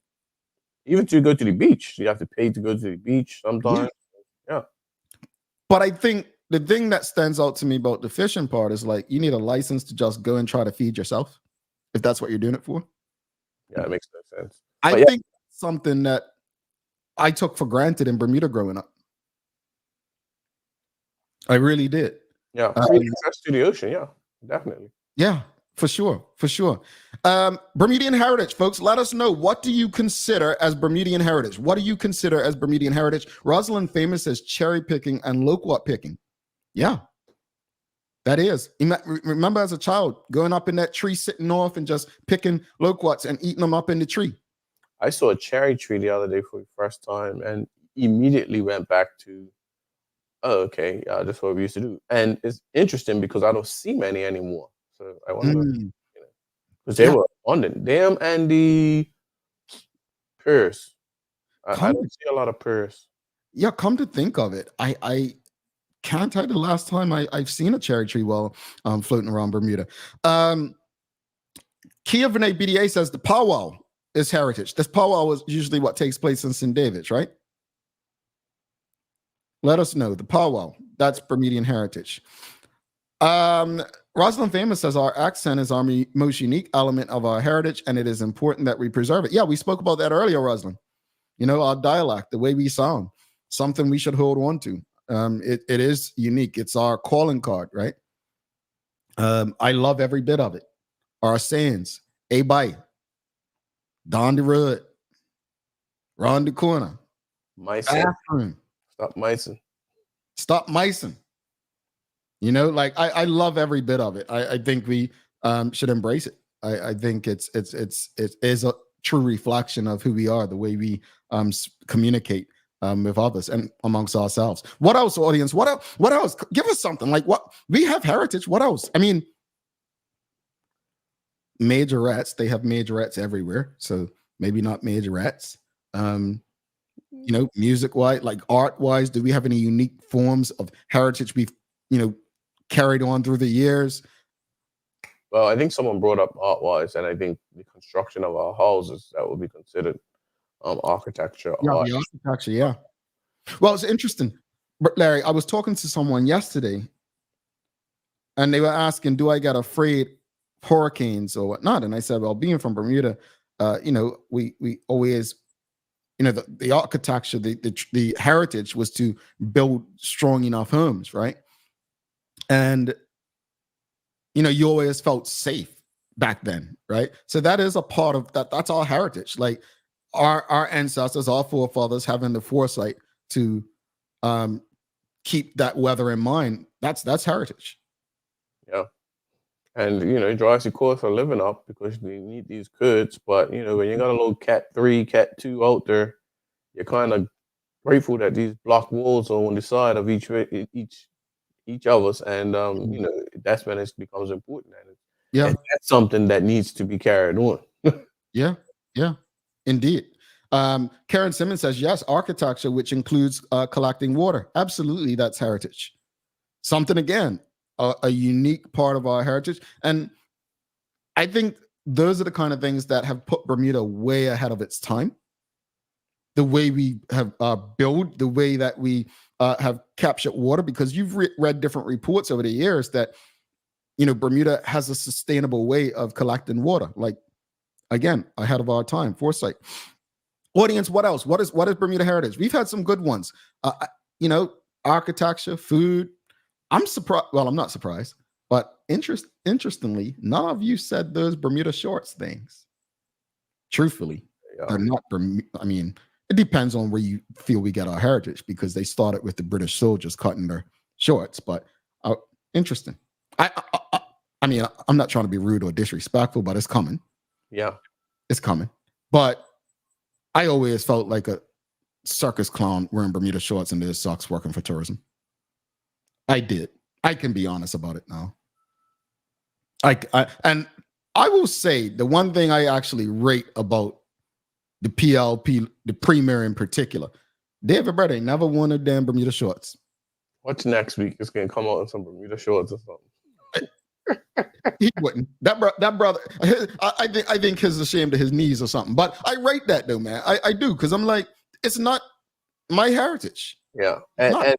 Even to go to the beach, you have to pay to go to the beach sometimes. Yeah. But I think the thing that stands out to me about the fishing part is like you need a license to just go and try to feed yourself, if that's what you're doing it for. Yeah, it makes no sense. I think something that I took for granted in Bermuda growing up. I really did. Yeah, free access to the ocean. Yeah, definitely. Yeah, for sure. For sure. Bermudian heritage, folks, let us know. What do you consider as Bermudian heritage? What do you consider as Bermudian heritage? Rosalind Famous says cherry picking and loquat picking. Yeah, that is. Remember as a child, going up in that tree, sitting off and just picking loquats and eating them up in the tree. I saw a cherry tree the other day for the first time and immediately went back to, oh, okay, yeah, that's what we used to do. And it's interesting because I don't see many anymore. So I wonder, because they were abundant. Them and the pears. I don't see a lot of pears. Yeah, come to think of it, I can't tell you the last time I've seen a cherry tree while floating around Bermuda. Kia Vinay BDA says the powwow is heritage. This powwow is usually what takes place in St. David's, right? Let us know. The powwow, that's Bermudian heritage. Rosalind Famous says our accent is our most unique element of our heritage, and it is important that we preserve it. Yeah, we spoke about that earlier, Rosalind. You know, our dialect, the way we sound, something we should hold on to. It is unique. It's our calling card, right? I love every bit of it. Our sayings, a bye, down the road, round the corner, bathroom. Stop micing. Stop micing. You know, like I love every bit of it. I think we should embrace it. I think it is a true reflection of who we are, the way we communicate with others and amongst ourselves. What else, audience? What else? Give us something. Like what we have heritage. What else? I mean, majorettes. They have majorettes everywhere. So maybe not majorettes. You know, music wise, like art wise, do we have any unique forms of heritage we've, carried on through the years? Well, I think someone brought up art wise, and I think the construction of our houses, that would be considered architecture. Yeah, art. the architecture, yeah. Well, it's interesting. But Larry, I was talking to someone yesterday, and they were asking, do I get afraid of hurricanes or whatnot? And I said, well, being from Bermuda, we always, the architecture, the heritage was to build strong enough homes, right? And you always felt safe back then, right? So that is a part of that. That's our heritage. Like our ancestors, our forefathers, having the foresight to keep that weather in mind. That's heritage. Yeah. And it drives your cost of living up because you need these goods. But when you got a little Cat 3, Cat 2 out there, you're kind of grateful that these block walls are on the side of each of us, and that's when it becomes important. And that's something that needs to be carried on. Yeah, indeed. Karen Simmons says, yes, architecture, which includes collecting water. Absolutely, that's heritage. Something, again, a unique part of our heritage. And I think those are the kind of things that have put Bermuda way ahead of its time. The way we have built, the way that we have captured water, because you've read different reports over the years that, Bermuda has a sustainable way of collecting water. Like, again, ahead of our time, foresight. Audience, what else? What is Bermuda heritage? We've had some good ones. Architecture, food. I'm surprised. Well, I'm not surprised, but interestingly, none of you said those Bermuda shorts things. Truthfully, they're not. I mean, it depends on where you feel we get our heritage, because they started with the British soldiers cutting their shorts. But interesting. I mean, I'm not trying to be rude or disrespectful, but it's coming. Yeah, it's coming. But I always felt like a circus clown wearing Bermuda shorts and his socks working for tourism. I did. I can be honest about it now. And I will say the one thing I actually rate about the PLP, the Premier in particular, David Brett ain't never worn a damn Bermuda shorts. What's next week? It's gonna come out in some Bermuda shorts or something. He wouldn't. That brother, I think he's ashamed of his knees or something. But I rate that though, man. I do, because I'm like, it's not my heritage. Yeah, and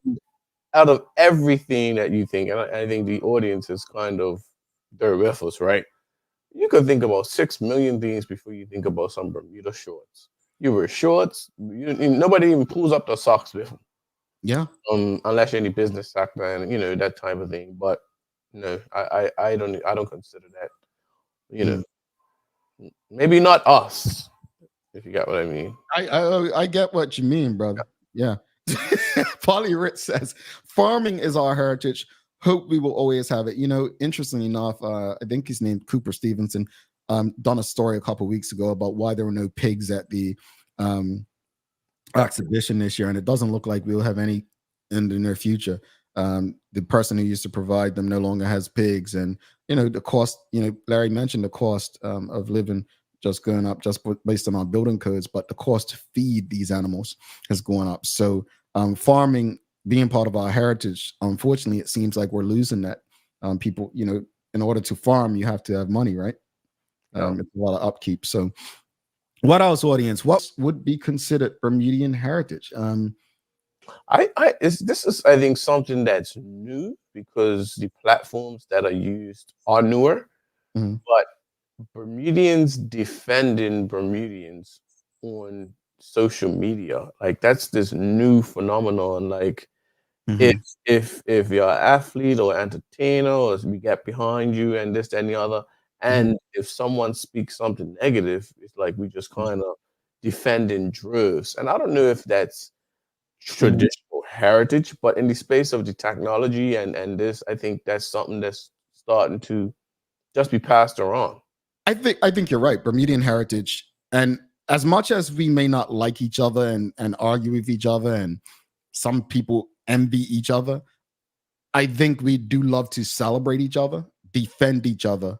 out of everything that you think, and I think the audience is kind of there with us, right? You could think about 6 million things before you think about some Bermuda shorts. You wear shorts. Nobody even pulls up their socks with them. Yeah. Unless you're in the business sector and that type of thing. But no, I don't consider that. Maybe not us, if you got what I mean. I get what you mean, brother. Yeah. Polly Rich says, farming is our heritage. Hope we will always have it. Interestingly enough, I think he's named Cooper Stevenson, done a story a couple of weeks ago about why there were no pigs at the exhibition this year, and it doesn't look like we'll have any in the near future. The person who used to provide them no longer has pigs, and the cost. Larry mentioned the cost of living just going up just based on our building codes, but the cost to feed these animals has gone up. So farming being part of our heritage, unfortunately, it seems like we're losing that. People, in order to farm, you have to have money, right? It's a lot of upkeep. So what else, audience? What would be considered Bermudian heritage? This is, I think, something that's new because the platforms that are used are newer, but Bermudians defending Bermudians on social media, like that's this new phenomenon. Like if you're an athlete or entertainer, or we get behind you and this, that, and the other, and if someone speaks something negative, it's like we just kind of defend in droves. And I don't know if that's traditional heritage, but in the space of the technology and this, I think that's something that's starting to just be passed around. I think you're right. Bermudian heritage, and as much as we may not like each other and argue with each other, and some people envy each other, I think we do love to celebrate each other, defend each other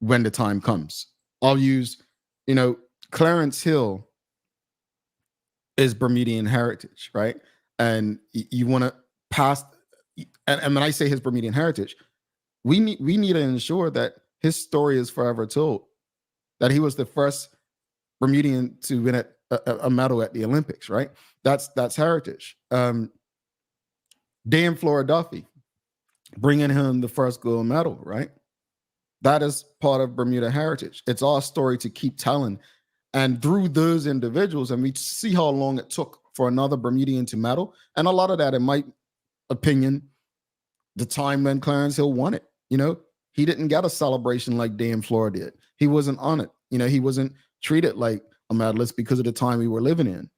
when the time comes. I'll use, Clarence Hill is Bermudian heritage, right? And you want to pass, and when I say his Bermudian heritage, we need to ensure that his story is forever told, that he was the first Bermudian to win a medal at the Olympics, right? That's heritage. Dan Flora Duffy, bringing home the first gold medal, right? That is part of Bermuda heritage. It's our story to keep telling. And through those individuals, and we see how long it took for another Bermudian to medal. And a lot of that, in my opinion, the time when Clarence Hill won it, he didn't get a celebration like Dan Flora did. He wasn't on it. He wasn't treated like a medalist because of the time we were living in.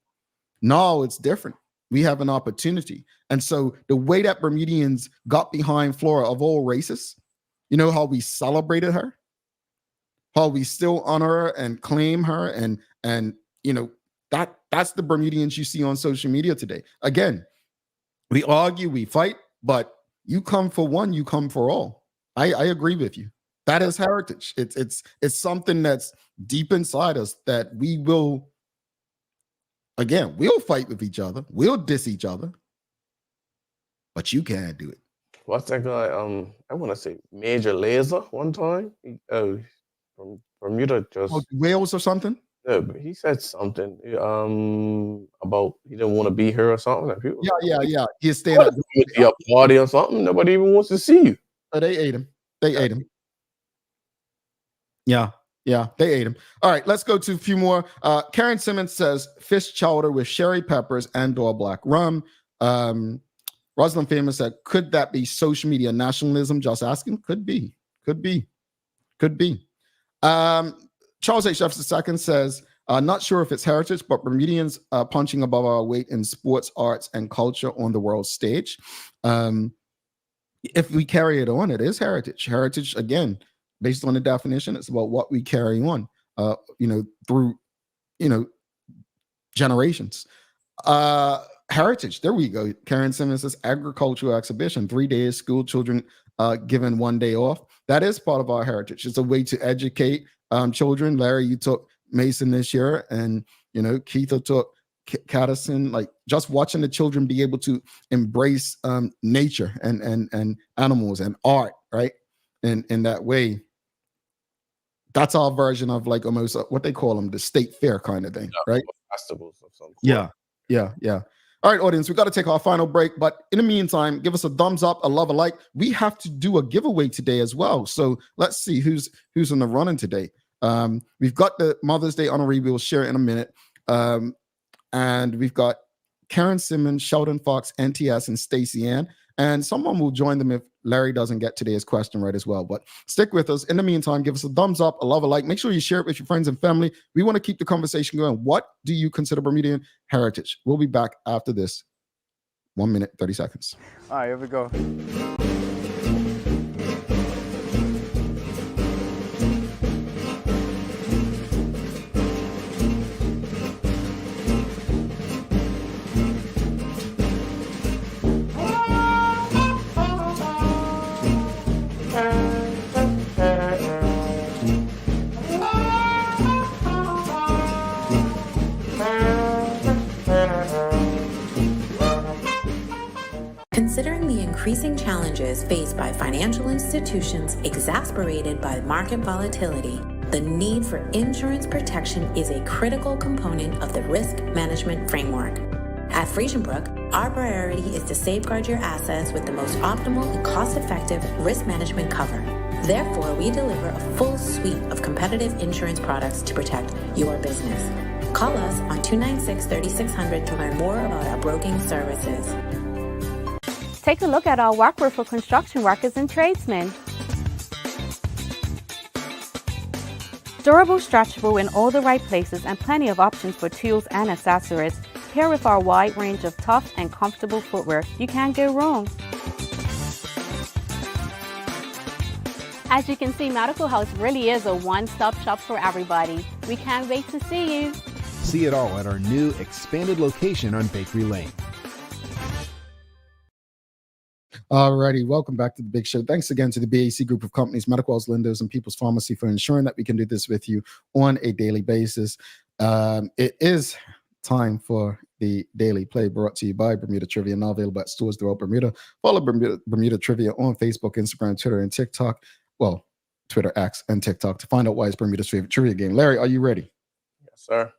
Now it's different. We have an opportunity. And so the way that Bermudians got behind Flora of all races, how we celebrated her, how we still honor her and claim her, and that's the Bermudians you see on social media today. Again, we argue, we fight, but you come for one, you come for all. I agree with you. That is heritage. It's something that's deep inside us that we will, again, we'll fight with each other, we'll diss each other, but you can't do it. What's that guy? I want to say Major Lazer one time. From Bermuda, just Wales or something. Yeah, but he said something about he didn't want to be here or something. Yeah. He's staying at a party or something. Nobody even wants to see you. They ate him. Yeah, they ate him. All right, let's go to a few more. Karen Simmons says fish chowder with sherry peppers and/or black rum. Rosalind Famous said, could that be social media nationalism? Just asking. Could be. Charles H. Jefferson II says, not sure if it's heritage, but Bermudians punching above our weight in sports, arts, and culture on the world stage. If we carry it on, it is heritage. Heritage, again, based on the definition, it's about what we carry on, through, generations. Heritage, there we go. Karen Simmons says agricultural exhibition, 3 days, school children given 1 day off. That is part of our heritage. It's a way to educate children. Larry, you took Mason this year, and Keitha took Caddison. Like, just watching the children be able to embrace nature and animals and art, right? In that way, that's our version of like almost what they call them, the state fair kind of thing, right? Festivals of some sort. Yeah. All right, audience, we got to take our final break. But in the meantime, give us a thumbs up, a love, a like. We have to do a giveaway today as well. So let's see who's in the running today. We've got the Mother's Day honoree. We'll share it in a minute. And we've got Karen Simmons, Sheldon Fox, NTS, and Stacey Ann. And someone will join them if Larry doesn't get today's question right as well. But stick with us. In the meantime, give us a thumbs up, a love, a like. Make sure you share it with your friends and family. We want to keep the conversation going. What do you consider Bermudian heritage? We'll be back after this. 1 minute, 30 seconds. All right, here we go. Considering the increasing challenges faced by financial institutions exacerbated by market volatility, the need for insurance protection is a critical component of the risk management framework. At Friesenbrook, our priority is to safeguard your assets with the most optimal and cost-effective risk management cover. Therefore, we deliver a full suite of competitive insurance products to protect your business. Call us on 296-3600 to learn more about our broking services. Take a look at our workwear for construction workers and tradesmen. Durable, stretchable in all the right places, and plenty of options for tools and accessories. Paired with our wide range of tough and comfortable footwear, you can't go wrong. As you can see, Medical House really is a one-stop shop for everybody. We can't wait to see you. See it all at our new expanded location on Bakery Lane. Alrighty, welcome back to the Big Show. Thanks again to the BAC group of companies, Medical House, Lindos, and People's Pharmacy for ensuring that we can do this with you on a daily basis. It is time for the Daily Play, brought to you by Bermuda Trivia, now available at stores throughout Bermuda. Follow Bermuda Trivia on Facebook, Instagram, Twitter, and TikTok. Well, Twitter, X, and TikTok to find out why it's Bermuda's favorite trivia game. Larry, are you ready? Yes, sir.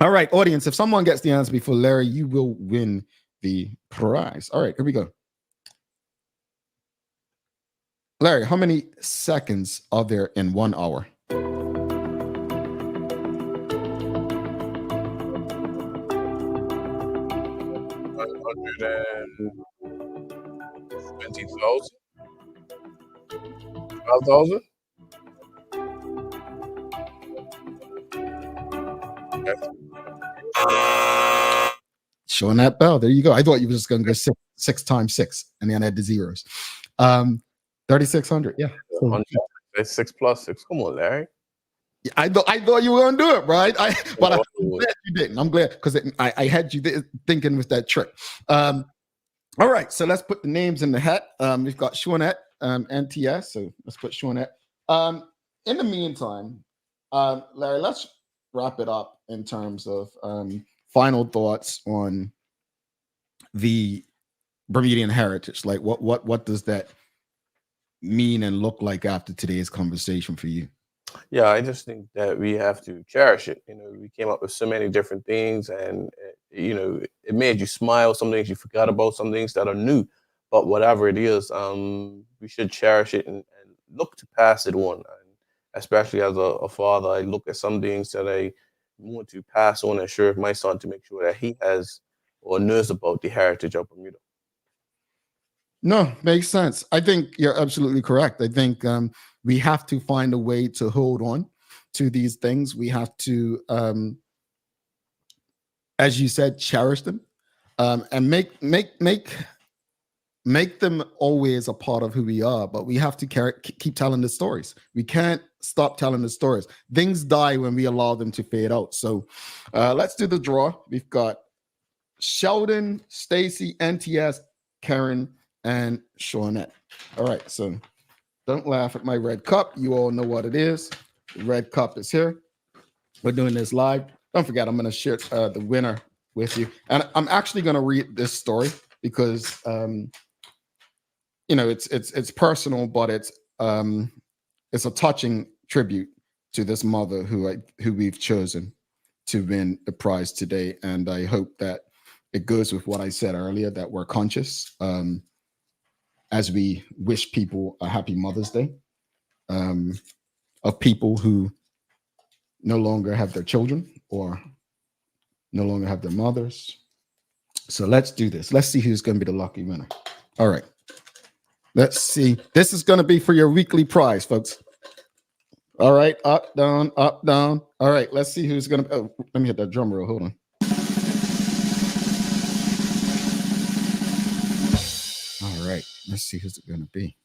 All right, audience, if someone gets the answer before Larry, you will win the prize. All right, here we go. Larry, how many seconds are there in 1 hour? 120,000, 12,000. Showing that bell. There you go. I thought you were just going to go six times 6 and then add the zeros. 3,600. Yeah. So, That's 6 plus 6. Come on, Larry. I thought you were going to do it, right? But I'm glad you didn't. I'm glad because I had you thinking with that trick. All right. So let's put the names in the hat. We've got Shawnette, NTS. So let's put Shawnette. In the meantime, Larry, let's wrap it up in terms of final thoughts on the Bermudian heritage. Like what does that mean and look like after today's conversation for you? Yeah, I just think that we have to cherish it. We came up with so many different things, and it made you smile. Some things you forgot about, some things that are new. But whatever it is, we should cherish it and look to pass it on. And especially as a father, I look at some things that I want to pass on and share with my son to make sure that he has or knows about the heritage of Bermuda. No, makes sense. I think you're absolutely correct. I think we have to find a way to hold on to these things. We have to, as you said, cherish them and make them always a part of who we are. But we have to keep telling the stories. We can't stop telling the stories. Things die when we allow them to fade out. So let's do the draw. We've got Sheldon, Stacy, NTS, Karen, and Shawnette. All right, so don't laugh at my red cup. You all know what it is. The red cup is here. We're doing this live. Don't forget, I'm going to share the winner with you. And I'm actually going to read this story because, it's personal, but it's a touching tribute to this mother who we've chosen to win the prize today. And I hope that it goes with what I said earlier, that we're conscious as we wish people a happy Mother's Day, of people who no longer have their children or no longer have their mothers. So let's do this. Let's see who's going to be the lucky winner. All right. Let's see. This is going to be for your weekly prize, folks. All right. Up, down, up, down. All right. Let's see who's going to. Oh, let me hit that drum roll. Hold on. All right. Let's see who's it going to be.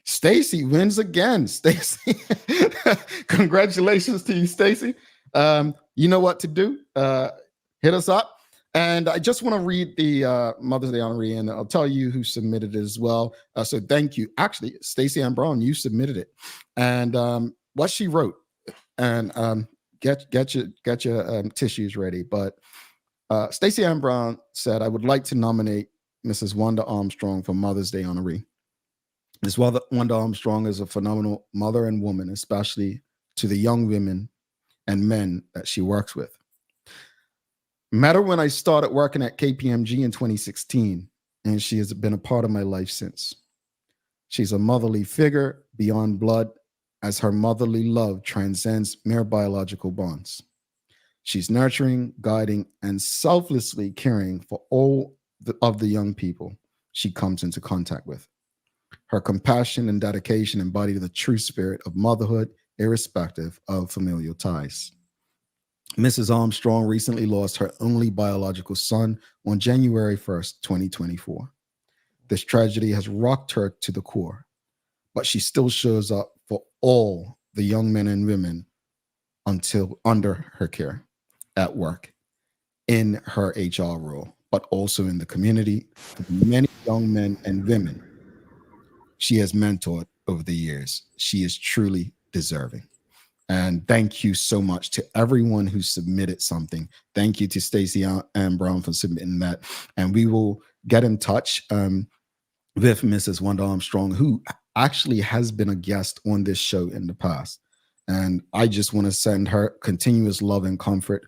Stacy wins again. Stacy, congratulations to you, Stacy. You know what to do. Hit us up. And I just want to read the Mother's Day honoree, and I'll tell you who submitted it as well. So thank you. Actually, Stacey Ann Brown, you submitted it. And what she wrote, and get your tissues ready. But Stacey Ann Brown said, I would like to nominate Mrs. Wanda Armstrong for Mother's Day honoree. Ms. Wanda Armstrong is a phenomenal mother and woman, especially to the young women and men that she works with. Met her when I started working at KPMG in 2016, and she has been a part of my life since. She's a motherly figure beyond blood, as her motherly love transcends mere biological bonds. She's nurturing, guiding, and selflessly caring for all of the young people she comes into contact with. Her compassion and dedication embody the true spirit of motherhood, irrespective of familial ties. Mrs. Armstrong recently lost her only biological son on January 1st, 2024. This tragedy has rocked her to the core, but she still shows up for all the young men and women under her care, at work, in her HR role, but also in the community, for the many young men and women she has mentored over the years. She is truly deserving. And thank you so much to everyone who submitted something. Thank you to Stacey Ann Brown for submitting that. And we will get in touch with Mrs. Wanda Armstrong, who actually has been a guest on this show in the past. And I just want to send her continuous love and comfort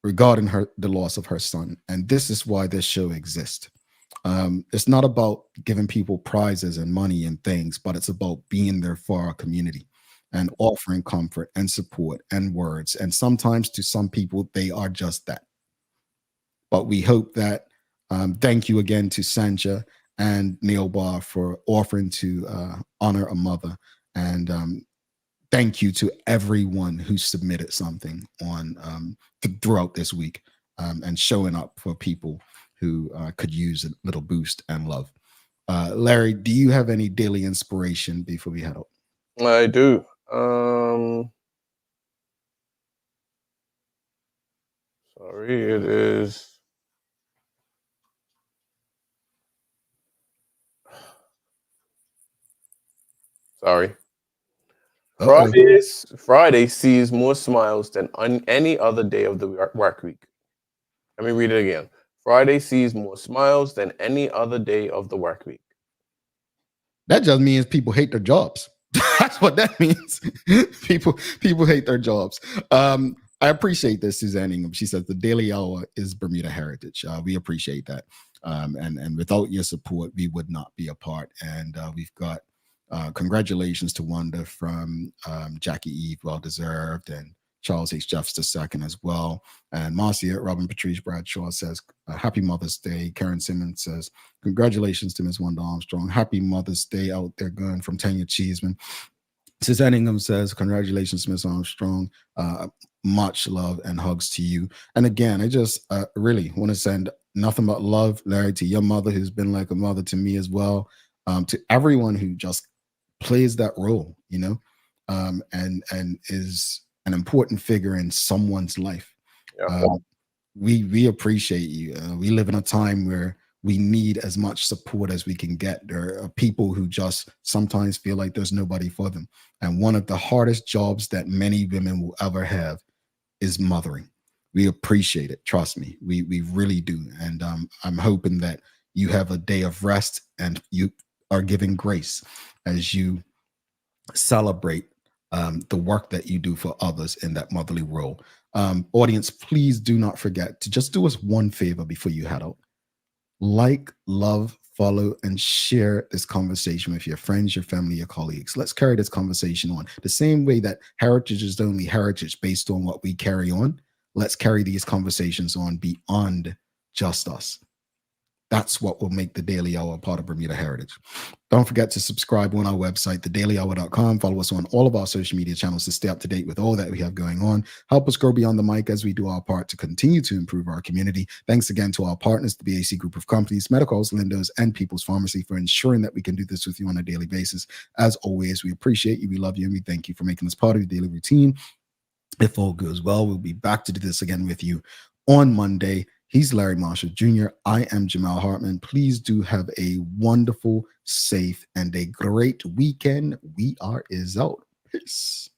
regarding the loss of her son. And this is why this show exists. It's not about giving people prizes and money and things, but it's about being there for our community and offering comfort and support and words. And sometimes to some people, they are just that. But we hope that, thank you again to Sanja and Neil Bar for offering to honor a mother. And thank you to everyone who submitted something on throughout this week and showing up for people who could use a little boost and love. Larry, do you have any daily inspiration before we head out? I do. Sorry, it is. Sorry. Friday sees more smiles than on any other day of the work week. Let me read it again. Friday sees more smiles than any other day of the work week. That just means people hate their jobs. That's what that means. people hate their jobs. I appreciate this, Suzanne Ingham. She says the Daily Hour is Bermuda Heritage. We appreciate that. And without your support, we would not be a part. And we've got congratulations to Wanda from Jackie Eve, well deserved, and Charles H. Jeffs II as well. And Marcia, Robin Patrice Bradshaw says, Happy Mother's Day. Karen Simmons says, congratulations to Ms. Wanda Armstrong. Happy Mother's Day out there going from Tanya Cheeseman. Suzanne Ingham says, congratulations, Ms. Armstrong. Much love and hugs to you. And again, I just really want to send nothing but love, Larry, to your mother, who's been like a mother to me as well, to everyone who just plays that role, you know, and is an important figure in someone's life. Yeah. We appreciate you. We live in a time where we need as much support as we can get. There are people who just sometimes feel like there's nobody for them. And one of the hardest jobs that many women will ever have is mothering. We appreciate it. Trust me, we really do. And I'm hoping that you have a day of rest and you are giving grace as you celebrate the work that you do for others in that motherly role. Audience, please do not forget to just do us one favor before you head out. Like, love, follow, and share this conversation with your friends, your family, your colleagues. Let's carry this conversation on. The same way that heritage is only heritage based on what we carry on, let's carry these conversations on beyond just us. That's what will make the Daily Hour part of Bermuda Heritage. Don't forget to subscribe on our website, thedailyhour.com. Follow us on all of our social media channels to stay up to date with all that we have going on. Help us grow beyond the mic as we do our part to continue to improve our community. Thanks again to our partners, the BAC Group of Companies, Medicals, Lindos, and People's Pharmacy for ensuring that we can do this with you on a daily basis. As always, we appreciate you, we love you, and we thank you for making us part of your daily routine. If all goes well, we'll be back to do this again with you on Monday. He's Larry Marshall Jr. I am Jamal Hartman. Please do have a wonderful, safe, and a great weekend. We are out. Peace.